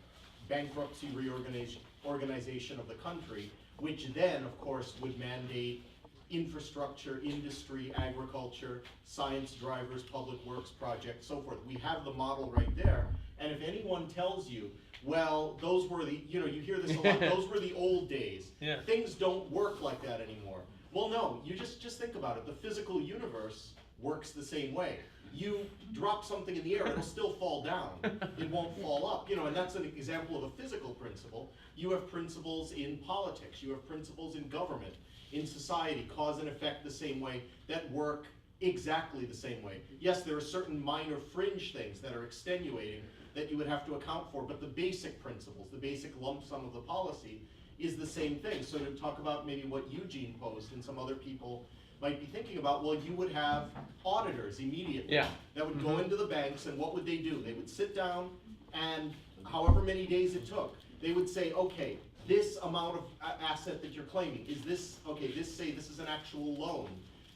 bankruptcy reorganization of the country, which then, of course, would mandate infrastructure, industry, agriculture, science drivers, public works projects, so forth. We have the model right there. And if anyone tells you, well, those were the, you hear this a lot, those were the old days. Yeah. Things don't work like that anymore. Well, no, you just think about it. The physical universe works the same way. You drop something in the air, it'll still fall down. It won't fall up. And that's an example of a physical principle. You have principles in politics. You have principles in government, in society, cause and effect the same way, that work exactly the same way. Yes, there are certain minor fringe things that are extenuating that you would have to account for, but the basic principles, the basic lump sum of the policy is the same thing. So to talk about maybe what Eugene posed and some other people might be thinking about, well, you would have auditors immediately that would go into the banks, and what would they do? They would sit down, and however many days it took, they would say, okay, this amount of asset that you're claiming, is this, okay, this is an actual loan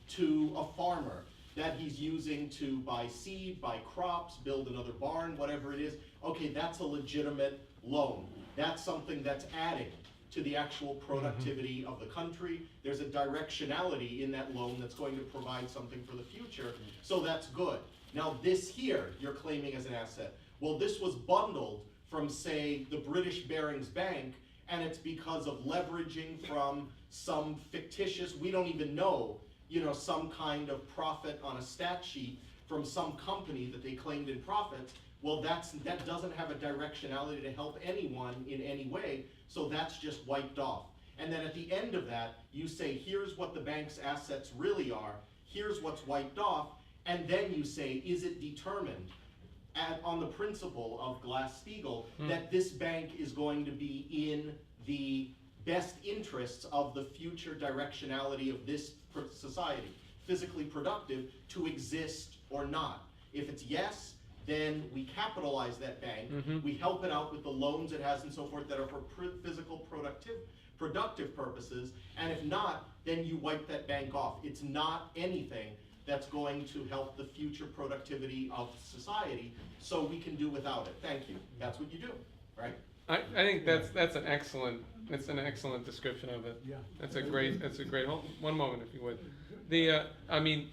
to a farmer that he's using to buy seed, buy crops, build another barn, whatever it is. Okay, that's a legitimate loan. That's something that's adding to the actual productivity of the country. There's a directionality in that loan that's going to provide something for the future, so that's good. Now this here, you're claiming as an asset. Well, this was bundled from, say, the British Barings Bank, and it's because of leveraging from some fictitious, we don't even know, some kind of profit on a stat sheet from some company that they claimed in profits. Well, that doesn't have a directionality to help anyone in any way, so that's just wiped off. And then at the end of that, you say, here's what the bank's assets really are, here's what's wiped off, and then you say, is it determined on the principle of Glass-Steagall that this bank is going to be in the best interests of the future directionality of this society, physically productive, to exist or not? If it's yes, then we capitalize that bank, we help it out with the loans it has and so forth that are for physical productive purposes, and if not, then you wipe that bank off. It's not anything that's going to help the future productivity of society, so we can do without it. Thank you. That's what you do, right? I think that's an excellent description of it. Yeah. That's a great hold, one moment if you would. I mean,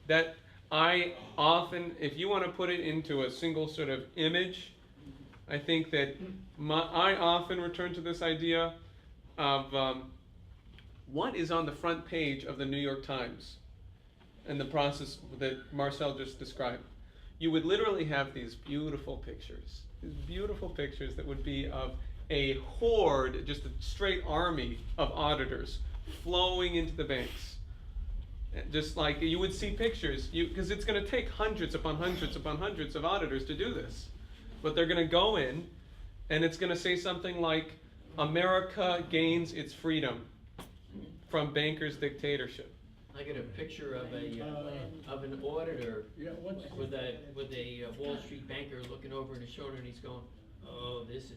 that I often, if you want to put it into a single sort of image, I think that I often return to this idea of what is on the front page of the New York Times and the process that Marcel just described. You would literally have these beautiful pictures that would be of a horde, just a straight army of auditors flowing into the banks. Just like you would see pictures, because it's going to take hundreds upon hundreds upon hundreds of auditors to do this. But they're going to go in, and it's going to say something like, America gains its freedom from bankers' dictatorship. I get a picture of an auditor with a Wall Street banker looking over his shoulder, and he's going, "Oh, this is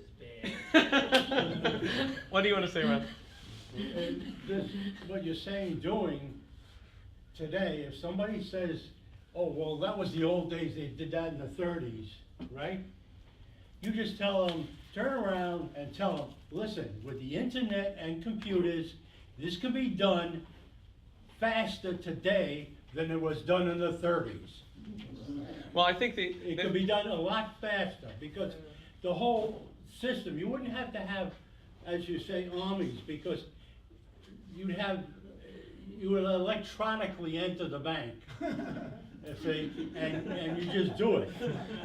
bad." What do you want to say, Ron? And this, what you're saying, doing today, if somebody says, oh, well, that was the old days, they did that in the 30s, right? You just tell them, turn around and tell them, listen, with the internet and computers, this can be done faster today than it was done in the 30s. Well, I think It could be done a lot faster, because the whole system, you wouldn't have to have, as you say, armies, because you would electronically enter the bank, and you just do it.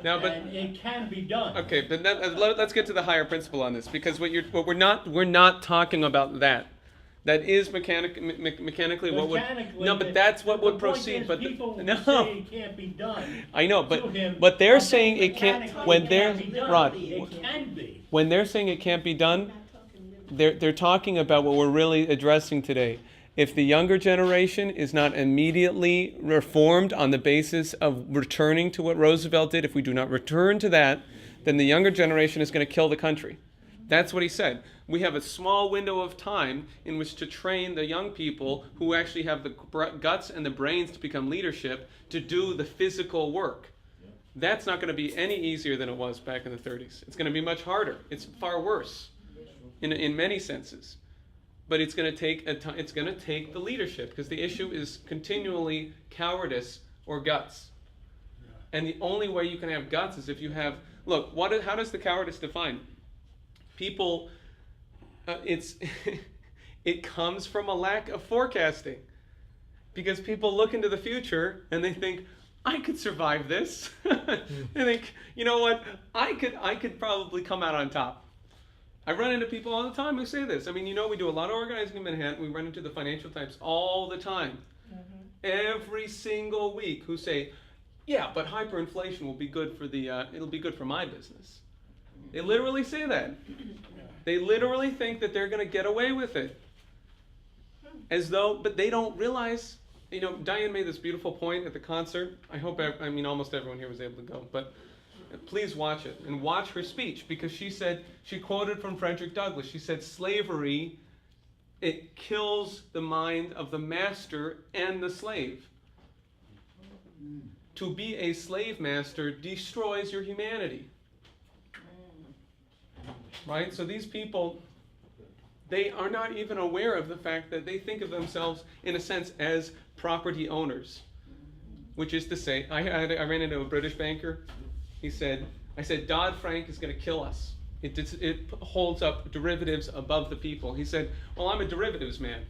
Now, but and it can be done. okay, but let's get to the higher principle on this, because we're not talking about that. That is mechanically what would but that's what would proceed. But people no, say it can't be done. I know, to him, but they're but saying it can't. mechanically When it they're can be done. Rod, It can be. when they're saying it can't be done, they're talking about what we're really addressing today. If the younger generation is not immediately reformed on the basis of returning to what Roosevelt did, if we do not return to that, then the younger generation is going to kill the country. That's what he said. We have a small window of time in which to train the young people who actually have the guts and the brains to become leadership to do the physical work. That's not going to be any easier than it was back in the 30s. It's going to be much harder. It's far worse in many senses. But it's going to take the leadership, because the issue is continually cowardice or guts. And the only way you can have guts is if you have, look, how does the cowardice define? People, it comes from a lack of forecasting, because people look into the future and they think, I could survive this. They think, you know what, I could probably come out on top. I run into people all the time who say this. I mean, we do a lot of organizing in Manhattan. We run into the Financial Times all the time, every single week, who say, yeah, but hyperinflation will be good for it'll be good for my business. They literally say that. They literally think that they're going to get away with it. But they don't realize, Diane made this beautiful point at the concert. I hope, almost everyone here was able to go, but please watch it and watch her speech, because she quoted from Frederick Douglass. She said, slavery, it kills the mind of the master and the slave. To be a slave master destroys your humanity. Right? So these people, they are not even aware of the fact that they think of themselves, in a sense, as property owners. Which is to say, I ran into a British banker. I said, Dodd-Frank is going to kill us. It holds up derivatives above the people. He said, well, I'm a derivatives man.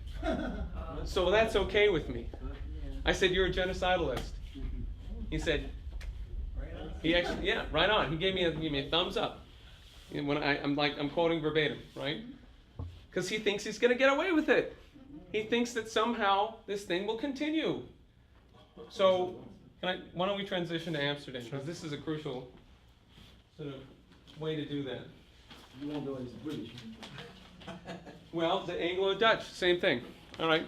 So that's okay with me. I said, you're a genocidalist. He said, right on. He gave me a thumbs up. And when I'm quoting verbatim, right? Because he thinks he's going to get away with it. He thinks that somehow this thing will continue. So Why don't we transition to Amsterdam, because this is a crucial sort of way to do that. You won't know he's British. Well, the Anglo-Dutch, same thing. All right,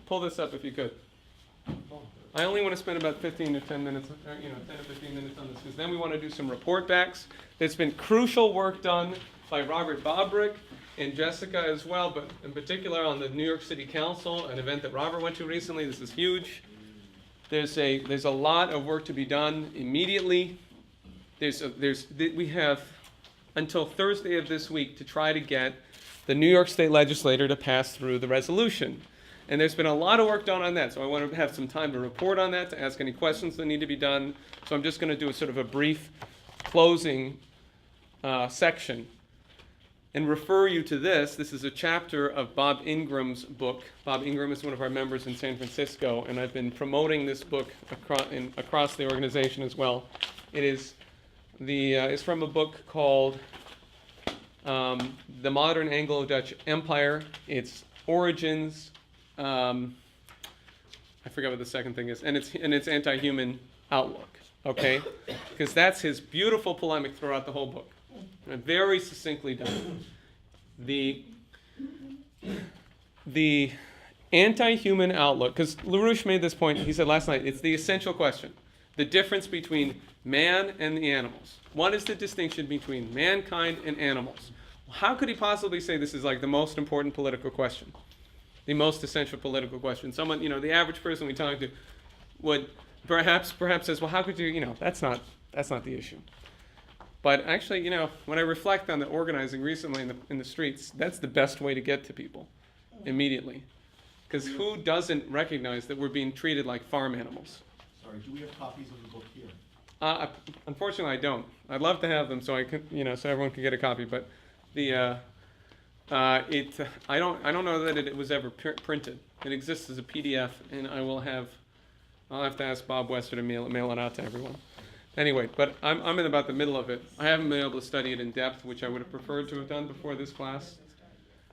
pull this up if you could. I only want to spend about 15 to 10 minutes, 10 to 15 minutes on this, because then we want to do some report backs. There's been crucial work done by Robert Bobrick and Jessica as well, but in particular on the New York City Council, an event that Robert went to recently. This is huge. There's a lot of work to be done immediately. We have until Thursday of this week to try to get the New York State legislature to pass through the resolution. And there's been a lot of work done on that, so I want to have some time to report on that, to ask any questions that need to be done. So I'm just going to do a sort of a brief closing section and refer you to this. This is a chapter of Bob Ingram's book. Bob Ingram is one of our members in San Francisco, and I've been promoting this book across the organization as well. It is it's from a book called The Modern Anglo-Dutch Empire, Its Origins, I forget what the second thing is, and its anti-human outlook, okay? Because that's his beautiful polemic throughout the whole book. And very succinctly done. The anti-human outlook, because LaRouche made this point, he said last night, it's the essential question. The difference between man and the animals. What is the distinction between mankind and animals? How could he possibly say this is like the most important political question? The most essential political question. Someone, the average person we talk to would perhaps says, well, how could you, that's not the issue. But actually, when I reflect on the organizing recently in the streets, that's the best way to get to people immediately. Because who doesn't recognize that we're being treated like farm animals? Sorry, do we have copies of the book here? Unfortunately, I don't. I'd love to have them so I could, so everyone could get a copy. But I don't know that it was ever printed. It exists as a PDF, and I'll have to ask Bob Wester to mail it out to everyone. Anyway, but I'm in about the middle of it. I haven't been able to study it in depth, which I would have preferred to have done before this class.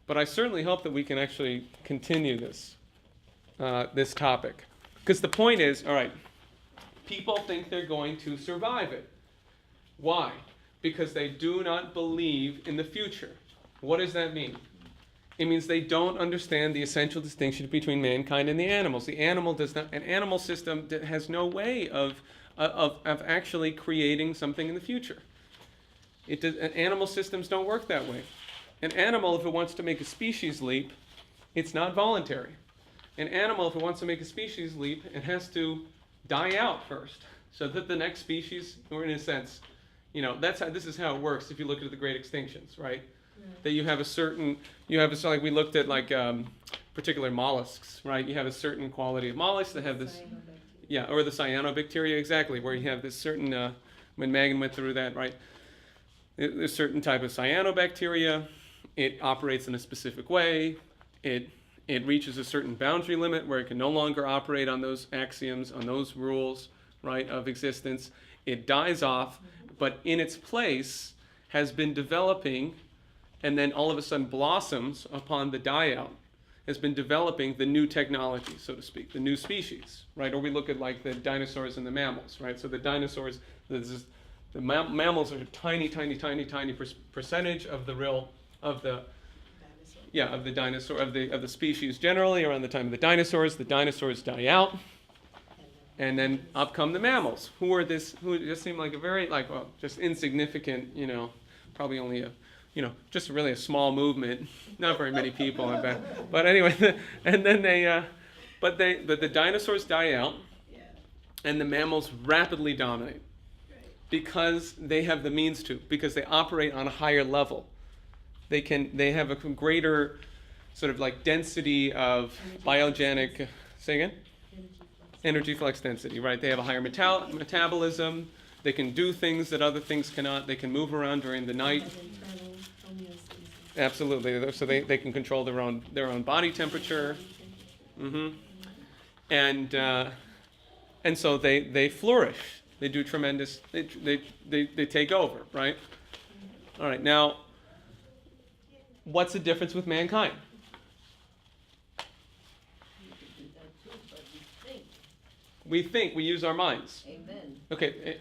But I certainly hope that we can actually continue this topic. Because the point is, all right, people think they're going to survive it. Why? Because they do not believe in the future. What does that mean? It means they don't understand the essential distinction between mankind and the animals. The animal does not. An animal system has no way of actually creating something in the future. Animal systems don't work that way. An animal, if it wants to make a species leap, it's not voluntary. An animal, if it wants to make a species leap, it has to die out first, so that the next species, or in a sense, this is how it works. If you look at the great extinctions, right? That you have like we looked at particular mollusks, right? You have a certain quality of mollusks that have this, or the cyanobacteria, exactly, where you have this certain, when Megan went through that, right? There's a certain type of cyanobacteria. It operates in a specific way. It reaches a certain boundary limit where it can no longer operate on those axioms, on those rules, right, of existence. It dies off, but in its place has been developing, and then all of a sudden blossoms upon the die-out, has been developing the new technology, so to speak, the new species, right? Or we look at like the dinosaurs and the mammals, right? So the dinosaurs, the mammals are a tiny percentage of the species generally. Around the time of the dinosaurs die out, and then up come the mammals, who just seem like a very just insignificant, probably only just really a small movement, not very many people, I bet. But anyway, and then but the dinosaurs die out, and the mammals rapidly dominate, because they have the means to, because they operate on a higher level. They have a greater sort of like density of biogenic, say again? Energy flux density, right? They have a higher metabolism. They can do things that other things cannot. They can move around during the night. Absolutely. So they can control their own body temperature. Mm-hmm. And so they flourish. They do tremendous. They take over, right? All right. Now, what's the difference with mankind? We think, we use our minds. Amen. Okay,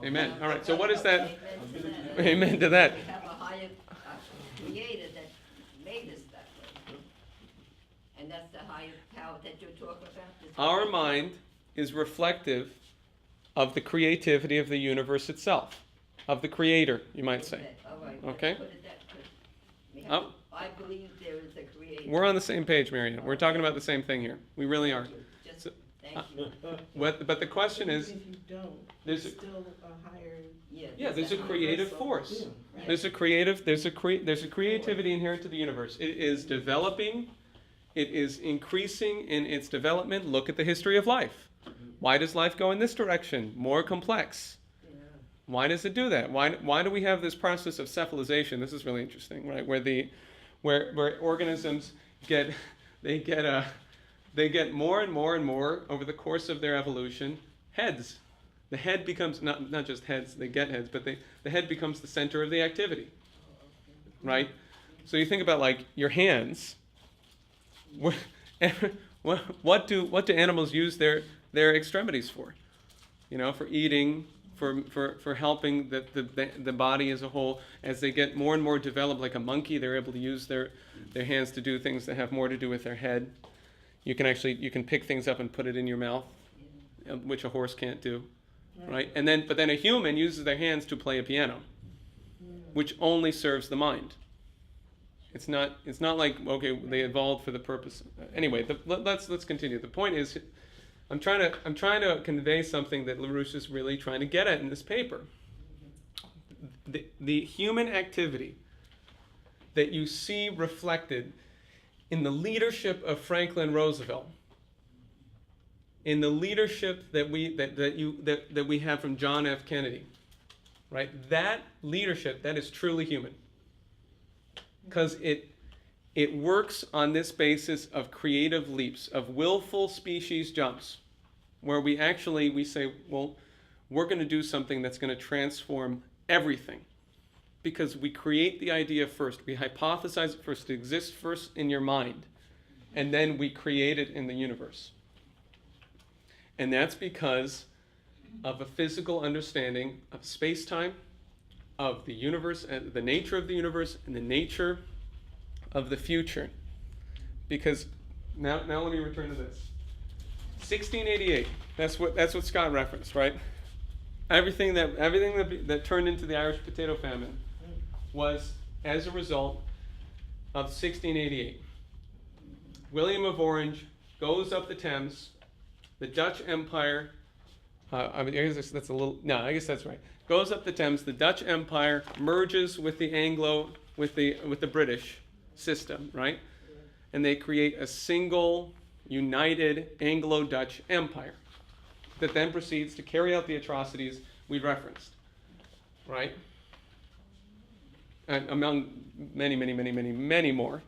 amen. All right, so what is that? Amen to that. Amen to that. We have a higher creator that made us that way. And that's the higher power that you're talking about. this Our higher mind is reflective of the creativity of the universe itself, of the creator, you might say. power. All right. Okay. Put it that way. We have- Oh. I believe there is a creator. We're on the same page, Marianne. We're talking about the same thing here. We really are. Just, So- thank you. But the question is, If you don't, there's there's a, still a higher. yeah, there's a that creative universal- force. Right. There's a creativity inherent to the universe. It is developing. It is increasing in its development. Look at the history of life. Why does life go in this direction? More complex. Why does it do that? Why do we have this process of cephalization? This is really interesting, right? Where organisms get more and more and more over the course of their evolution heads. The head becomes not just heads, they get heads, but the head becomes the center of the activity. Right? So you think about like your hands. What do animals use their extremities for? You know, for eating, for helping the body as a whole. As they get more and more developed, like a monkey, they're able to use their hands to do things that have more to do with their head. You can pick things up and put it in your mouth, which a horse can't do, right? But then a human uses their hands to play a piano, which only serves the mind. It's not like, okay, they evolved for the purpose. Anyway, let's continue. The point is, I'm trying to convey something that LaRouche is really trying to get at in this paper. The human activity that you see reflected in the leadership of Franklin Roosevelt, in the leadership that we have from John F. Kennedy, right? That leadership, that is truly human, because it works on this basis of creative leaps, of willful species jumps, where we say, well, we're going to do something that's going to transform everything. Because we create the idea first, we hypothesize it first, it exists first in your mind, and then we create it in the universe. And that's because of a physical understanding of space-time, of the universe, and the nature of the universe, and the nature of the future. Because now let me return to this. 1688. That's what Scott referenced, right? Everything that turned into the Irish potato famine was as a result of 1688. William of Orange goes up the Thames. The Dutch Empire. I guess that's right. Goes up the Thames. The Dutch Empire merges with the with the British system, right? And they create a single, united Anglo-Dutch empire that then proceeds to carry out the atrocities we referenced, right? And among many more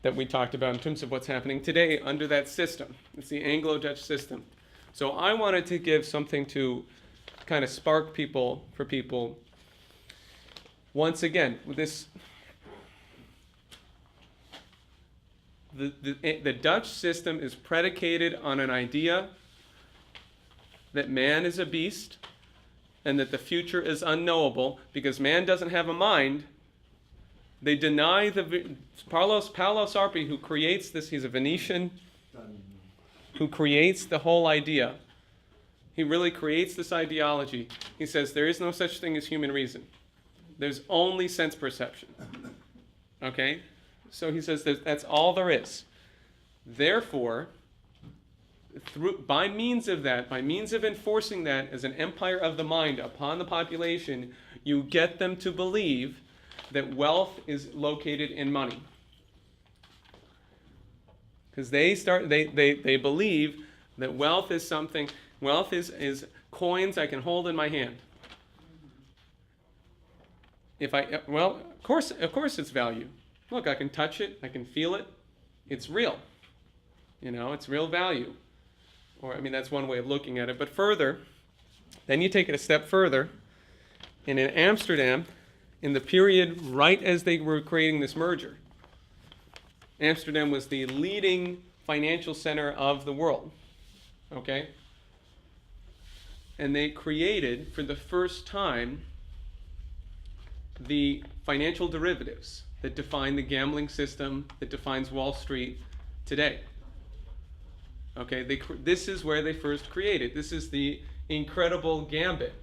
that we talked about in terms of what's happening today under that system. It's the Anglo-Dutch system. So I wanted to give something to kind of spark people. Once again, the Dutch system is predicated on an idea that man is a beast and that the future is unknowable because man doesn't have a mind. They deny Paolo Sarpi, who creates this, he's a Venetian, who creates the whole idea. He really creates this ideology. He says there is no such thing as human reason. There's only sense perception. Okay? So he says that's all there is. Therefore, by means of enforcing that as an empire of the mind upon the population, you get them to believe that wealth is located in money. Because they believe that wealth is coins I can hold in my hand. Of course it's value. Look, I can touch it, I can feel it, it's real. It's real value. That's one way of looking at it. But further, then you take it a step further, and in Amsterdam, in the period right as they were creating this merger, Amsterdam was the leading financial center of the world. Okay? and they created, for the first time, the financial derivatives that define the gambling system that defines Wall Street today. Okay, this is where they first created. This is the incredible gambit,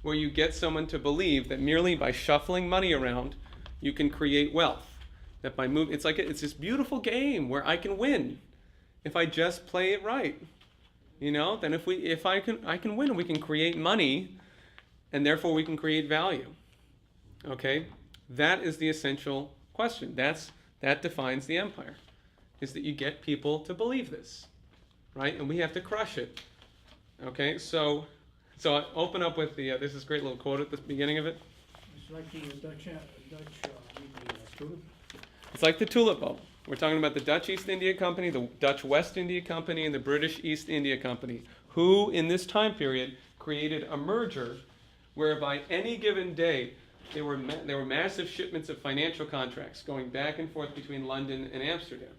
where you get someone to believe that merely by shuffling money around, you can create wealth. That by it's this beautiful game where I can win if I just play it right. You know, then if I can win, we can create money, and therefore we can create value. Okay, that is the essential question. That defines the empire, is that you get people to believe this, right? And we have to crush it. Okay, so I open up with this is a great little quote at the beginning of it. It's like the Dutch tulip. It's like the tulip bulb. We're talking about the Dutch East India Company, the Dutch West India Company, and the British East India Company, who in this time period created a merger whereby any given day there were massive shipments of financial contracts going back and forth between London and Amsterdam,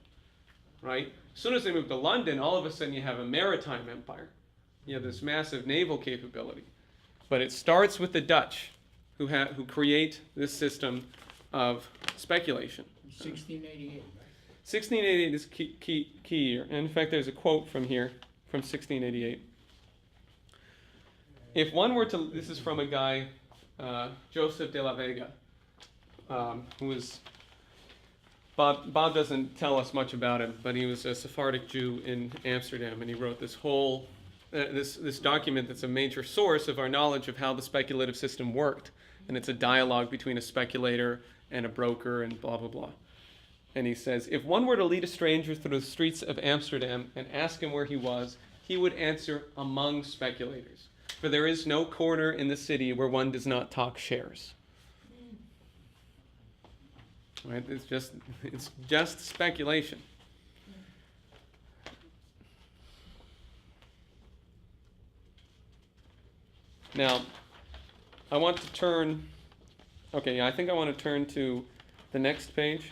right? As soon as they moved to London, all of a sudden you have a maritime empire. You have this massive naval capability. But it starts with the Dutch, who create this system of speculation. 1688, right? 1688 is key year. And in fact, there's a quote from here, from 1688. If one were to, this is from a guy, Joseph de la Vega, who was, Bob doesn't tell us much about him, but he was a Sephardic Jew in Amsterdam, and he wrote this whole, this document that's a major source of our knowledge of how the speculative system worked. And it's a dialogue between a speculator and a broker and blah, blah, blah. And he says, if one were to lead a stranger through the streets of Amsterdam and ask him where he was, he would answer, among speculators. For there is no corner in the city where one does not talk shares. Right? It's just speculation. Now, I want to turn, I think I want to turn to the next page.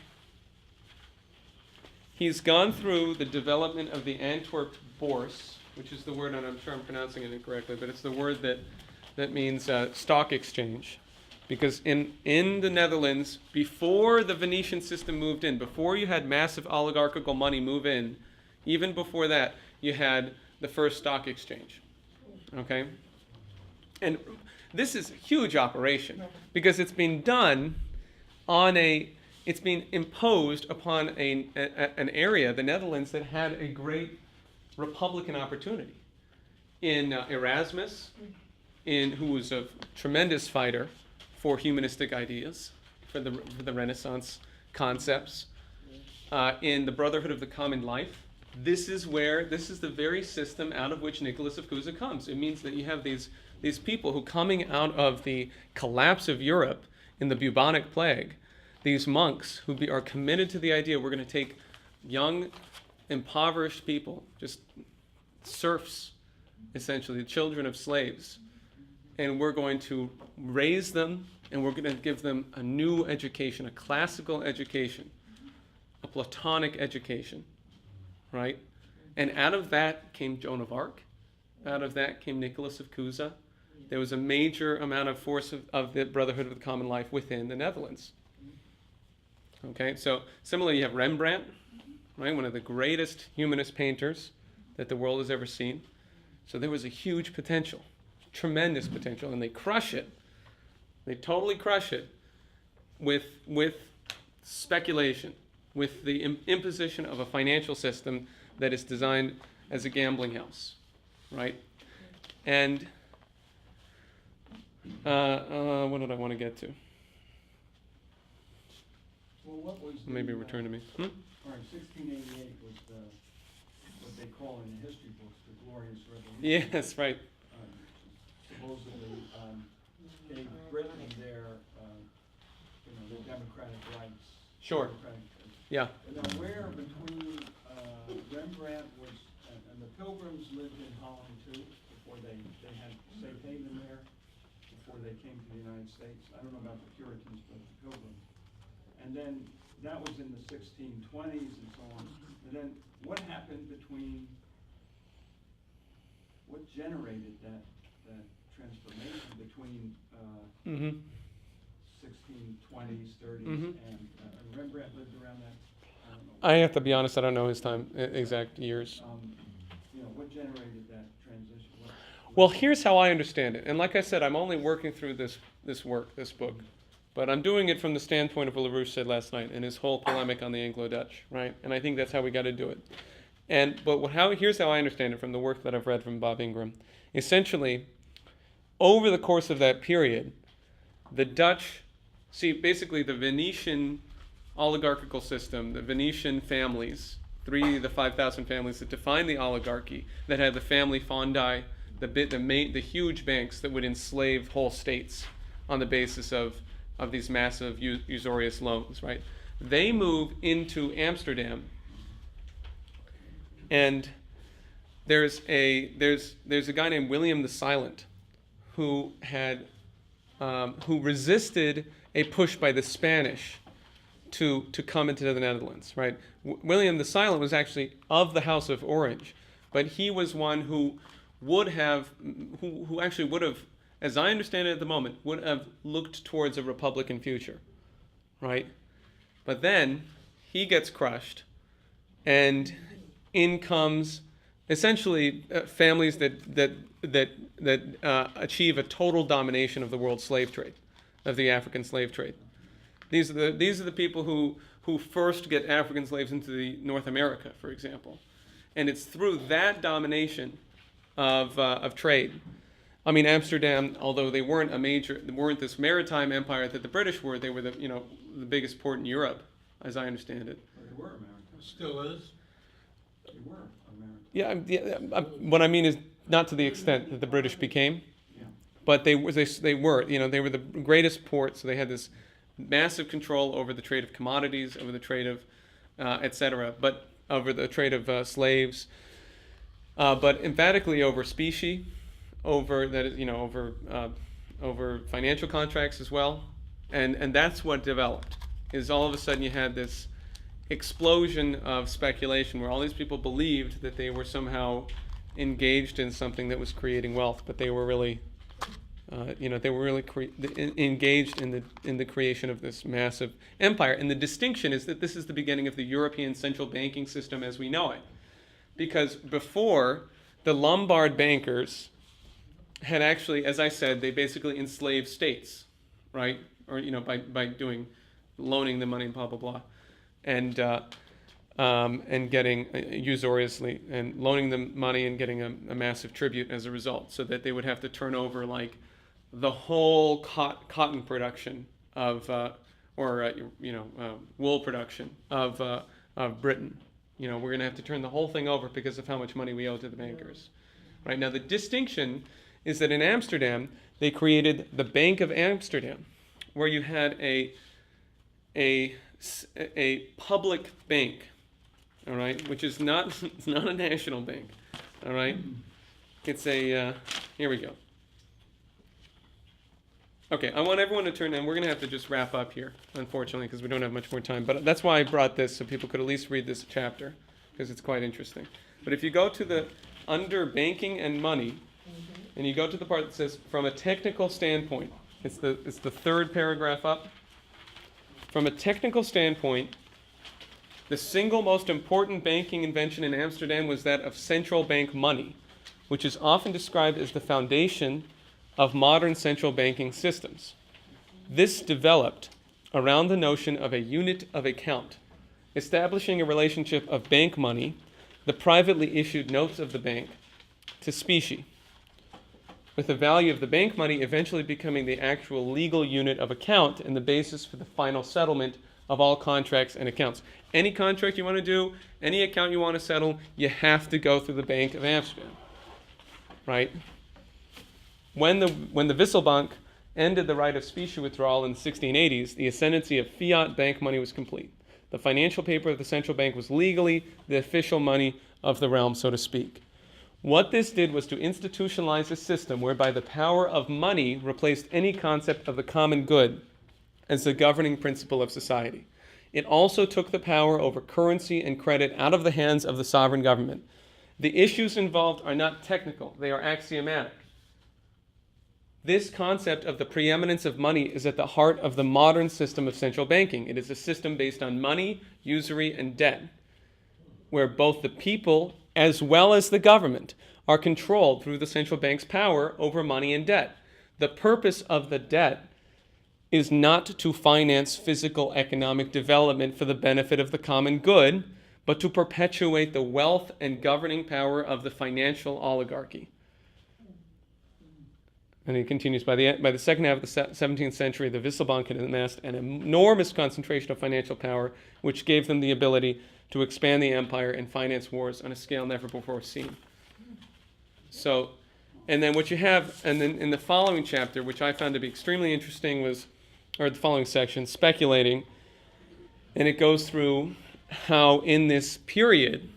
He's gone through the development of the Antwerp Bourse, which is the word, and I'm sure I'm pronouncing it incorrectly, but it's the word that means stock exchange. Because in the Netherlands, before the Venetian system moved in, before you had massive oligarchical money move in, even before that, you had the first stock exchange. Okay? And this is a huge operation because it's been done it's been imposed upon an area, the Netherlands, that had a great Republican opportunity. In Erasmus, who was a tremendous fighter for humanistic ideas, for the Renaissance concepts, in the Brotherhood of the Common Life. This is the very system out of which Nicholas of Cusa comes. It means that you have these people who, coming out of the collapse of Europe in the bubonic plague, these monks who are committed to the idea we're going to take young, impoverished people, just serfs, essentially, the children of slaves, and we're going to raise them, and we're going to give them a new education, a classical education, a Platonic education, right? And out of that came Joan of Arc. Out of that came Nicholas of Cusa. There was a major amount of force of the Brotherhood of the Common Life within the Netherlands. Okay, so similarly, you have Rembrandt, right? One of the greatest humanist painters that the world has ever seen. So there was a huge potential, tremendous potential, and they crush it. They totally crush it with speculation, with the imposition of a financial system that is designed as a gambling house, right? And what did I want to get to? Well, what was Maybe return to me. All right, 1688 was what they call in the history books the Glorious Revolution. Yes, right. Supposedly gave Britain their democratic rights. Sure. Yeah. And then where between Rembrandt was, and the Pilgrims lived in Holland too, before they had safe haven there, before they came to the United States. I don't know about the Puritans, but the Pilgrims. And then that was in the 1620s and so on. And then what happened what generated that transformation between, Mm-hmm. 1620s, 30s, Mhm. and Rembrandt lived around that, I don't know. I have to be honest, I don't know his time, exact years. What generated that transition? Well, here's how I understand it. And like I said, I'm only working through this book. But I'm doing it from the standpoint of what LaRouche said last night and his whole polemic on the Anglo-Dutch, right? And I think that's how we got to do it. Here's how I understand it from the work that I've read from Bob Ingram. Essentially, over the course of that period, the Dutch, basically the Venetian oligarchical system, the Venetian families, 3 of the 5,000 families that define the oligarchy, that had the family fondi, the huge banks that would enslave whole states on the basis of these massive usurious loans, right? They move into Amsterdam, and there's a guy named William the Silent who resisted a push by the Spanish to come into the Netherlands, right? William the Silent was actually of the House of Orange, but he was one who actually would have, as I understand it at the moment, would have looked towards a republican future, right? But then he gets crushed, and in comes essentially families that achieve a total domination of the world slave trade, of the African slave trade. These are the people who first get African slaves into the North America, for example, and it's through that domination of trade. I mean, Amsterdam, although they weren't this maritime empire that the British were, they were the biggest port in Europe, as I understand it. They were American. Still is. They were American. Yeah, what I mean is not to the extent that the British became, but they were, they were the greatest port, so they had this massive control over the trade of commodities, over the trade of, etc., but over the trade of slaves, but emphatically over specie, over financial contracts as well, and that's what developed. Is all of a sudden you had this explosion of speculation where all these people believed that they were somehow engaged in something that was creating wealth, but they were really, engaged in the creation of this massive empire. And the distinction is that this is the beginning of the European central banking system as we know it, because before, the Lombard bankers had actually, as I said, they basically enslaved states, right? Or by loaning them money and blah blah blah, and getting usuriously and loaning them money and getting a massive tribute as a result, so that they would have to turn over like the whole cotton production of wool production of Britain. We're going to have to turn the whole thing over because of how much money we owe to the bankers. Right now, the distinction is that in Amsterdam they created the Bank of Amsterdam, where you had a public bank, all right, which is it's not a national bank, all right. It's a here we go. Okay, I want everyone to turn in. We're going to have to just wrap up here, unfortunately, because we don't have much more time. But that's why I brought this, so people could at least read this chapter, because it's quite interesting. But if you go to under banking and money, and you go to the part that says, from a technical standpoint, it's the third paragraph up. From a technical standpoint, the single most important banking invention in Amsterdam was that of central bank money, which is often described as the foundation of modern central banking systems. This developed around the notion of a unit of account, establishing a relationship of bank money, the privately issued notes of the bank, to specie, with the value of the bank money eventually becoming the actual legal unit of account and the basis for the final settlement of all contracts and accounts. Any contract you want to do, any account you want to settle, you have to go through the Bank of Amsterdam, right? When the Wisselbank ended the right of specie withdrawal in the 1680s, the ascendancy of fiat bank money was complete. The financial paper of the central bank was legally the official money of the realm, so to speak. What this did was to institutionalize a system whereby the power of money replaced any concept of the common good as the governing principle of society. It also took the power over currency and credit out of the hands of the sovereign government. The issues involved are not technical, they are axiomatic. This concept of the preeminence of money is at the heart of the modern system of central banking. It is a system based on money, usury, and debt, where both the people as well as the government are controlled through the central bank's power over money and debt. The purpose of the debt is not to finance physical economic development for the benefit of the common good, but to perpetuate the wealth and governing power of the financial oligarchy. And he continues, by the second half of the 17th century, the Wisselbank had amassed an enormous concentration of financial power, which gave them the ability to expand the empire and finance wars on a scale never before seen. So, and then what you have, and then in the following chapter, which I found to be extremely interesting, was, or the following section, speculating, and it goes through how in this period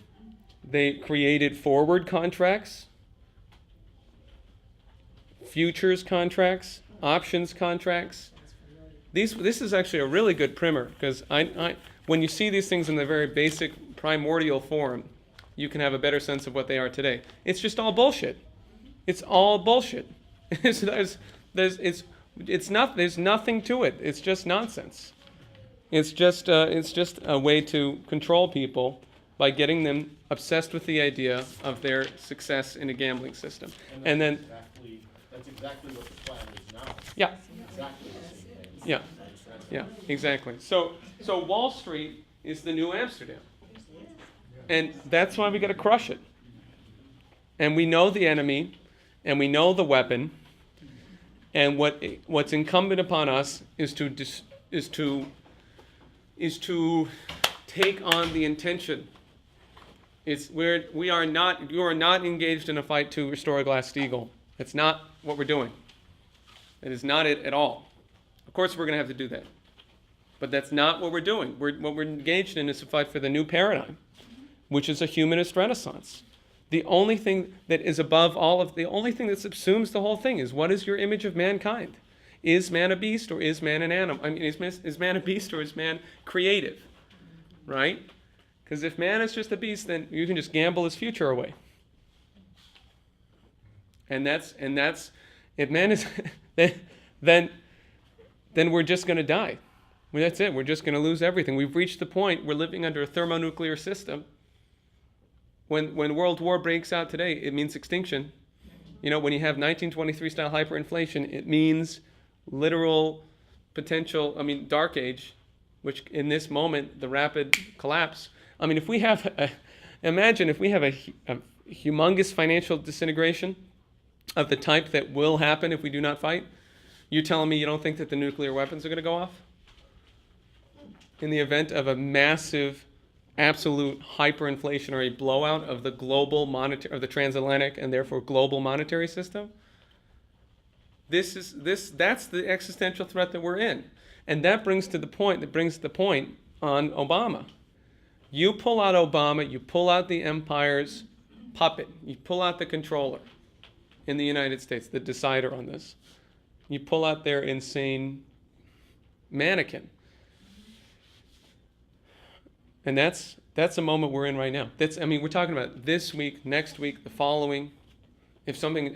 they created forward contracts, futures contracts, options contracts. This is actually a really good primer, because when you see these things in the very basic primordial form, you can have a better sense of what they are today. It's just all bullshit. It's all bullshit. There's nothing to it. It's just nonsense. It's just a way to control people by getting them obsessed with the idea of their success in a gambling system. And then that's exactly what the plan is now. Yeah. Exactly the same thing. Yeah. Yeah, exactly. So Wall Street is the new Amsterdam. And that's why we got to crush it. And we know the enemy, and we know the weapon, and what's incumbent upon us is to take on the intention. You are not engaged in a fight to restore a Glass-Steagall. That's not what we're doing. It is not it at all. Of course we're going to have to do that. But that's not what we're doing. What we're engaged in is to fight for the new paradigm, which is a humanist renaissance. The only thing that is above the only thing that subsumes the whole thing is, what is your image of mankind? Is man a beast, or is man an animal? I mean, is man a beast, or is man creative? Right? Because if man is just a beast, then you can just gamble his future away. And that's if man is then we're just going to die. Well, that's it. We're just going to lose everything. We've reached the point. We're living under a thermonuclear system. When World War breaks out today, it means extinction. You know, when you have 1923 style hyperinflation, it means literal potential, dark age, which in this moment, the rapid collapse. I mean, if we have imagine if we have a humongous financial disintegration of the type that will happen if we do not fight, you're telling me you don't think that the nuclear weapons are going to go off? In the event of a massive, absolute hyperinflationary blowout of the global of the transatlantic and therefore global monetary system? That's the existential threat that we're in. And that brings the point on Obama. You pull out Obama, you pull out the empire's puppet, you pull out the controller in the United States, the decider on this. You pull out their insane mannequin. And that's the moment we're in right now. We're talking about this week, next week, the following. If something,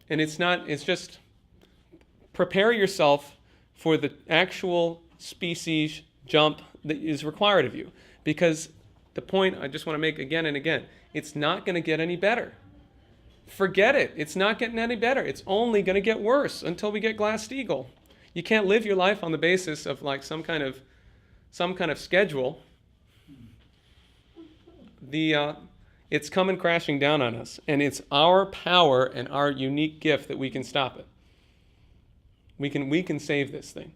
it's just prepare yourself for the actual species jump that is required of you. Because the point I just want to make again and again, it's not going to get any better. Forget it. It's not getting any better. It's only going to get worse until we get Glass-Steagall. You can't live your life on the basis of like some kind of schedule. It's coming crashing down on us, and it's our power and our unique gift that we can stop it. We can save this thing.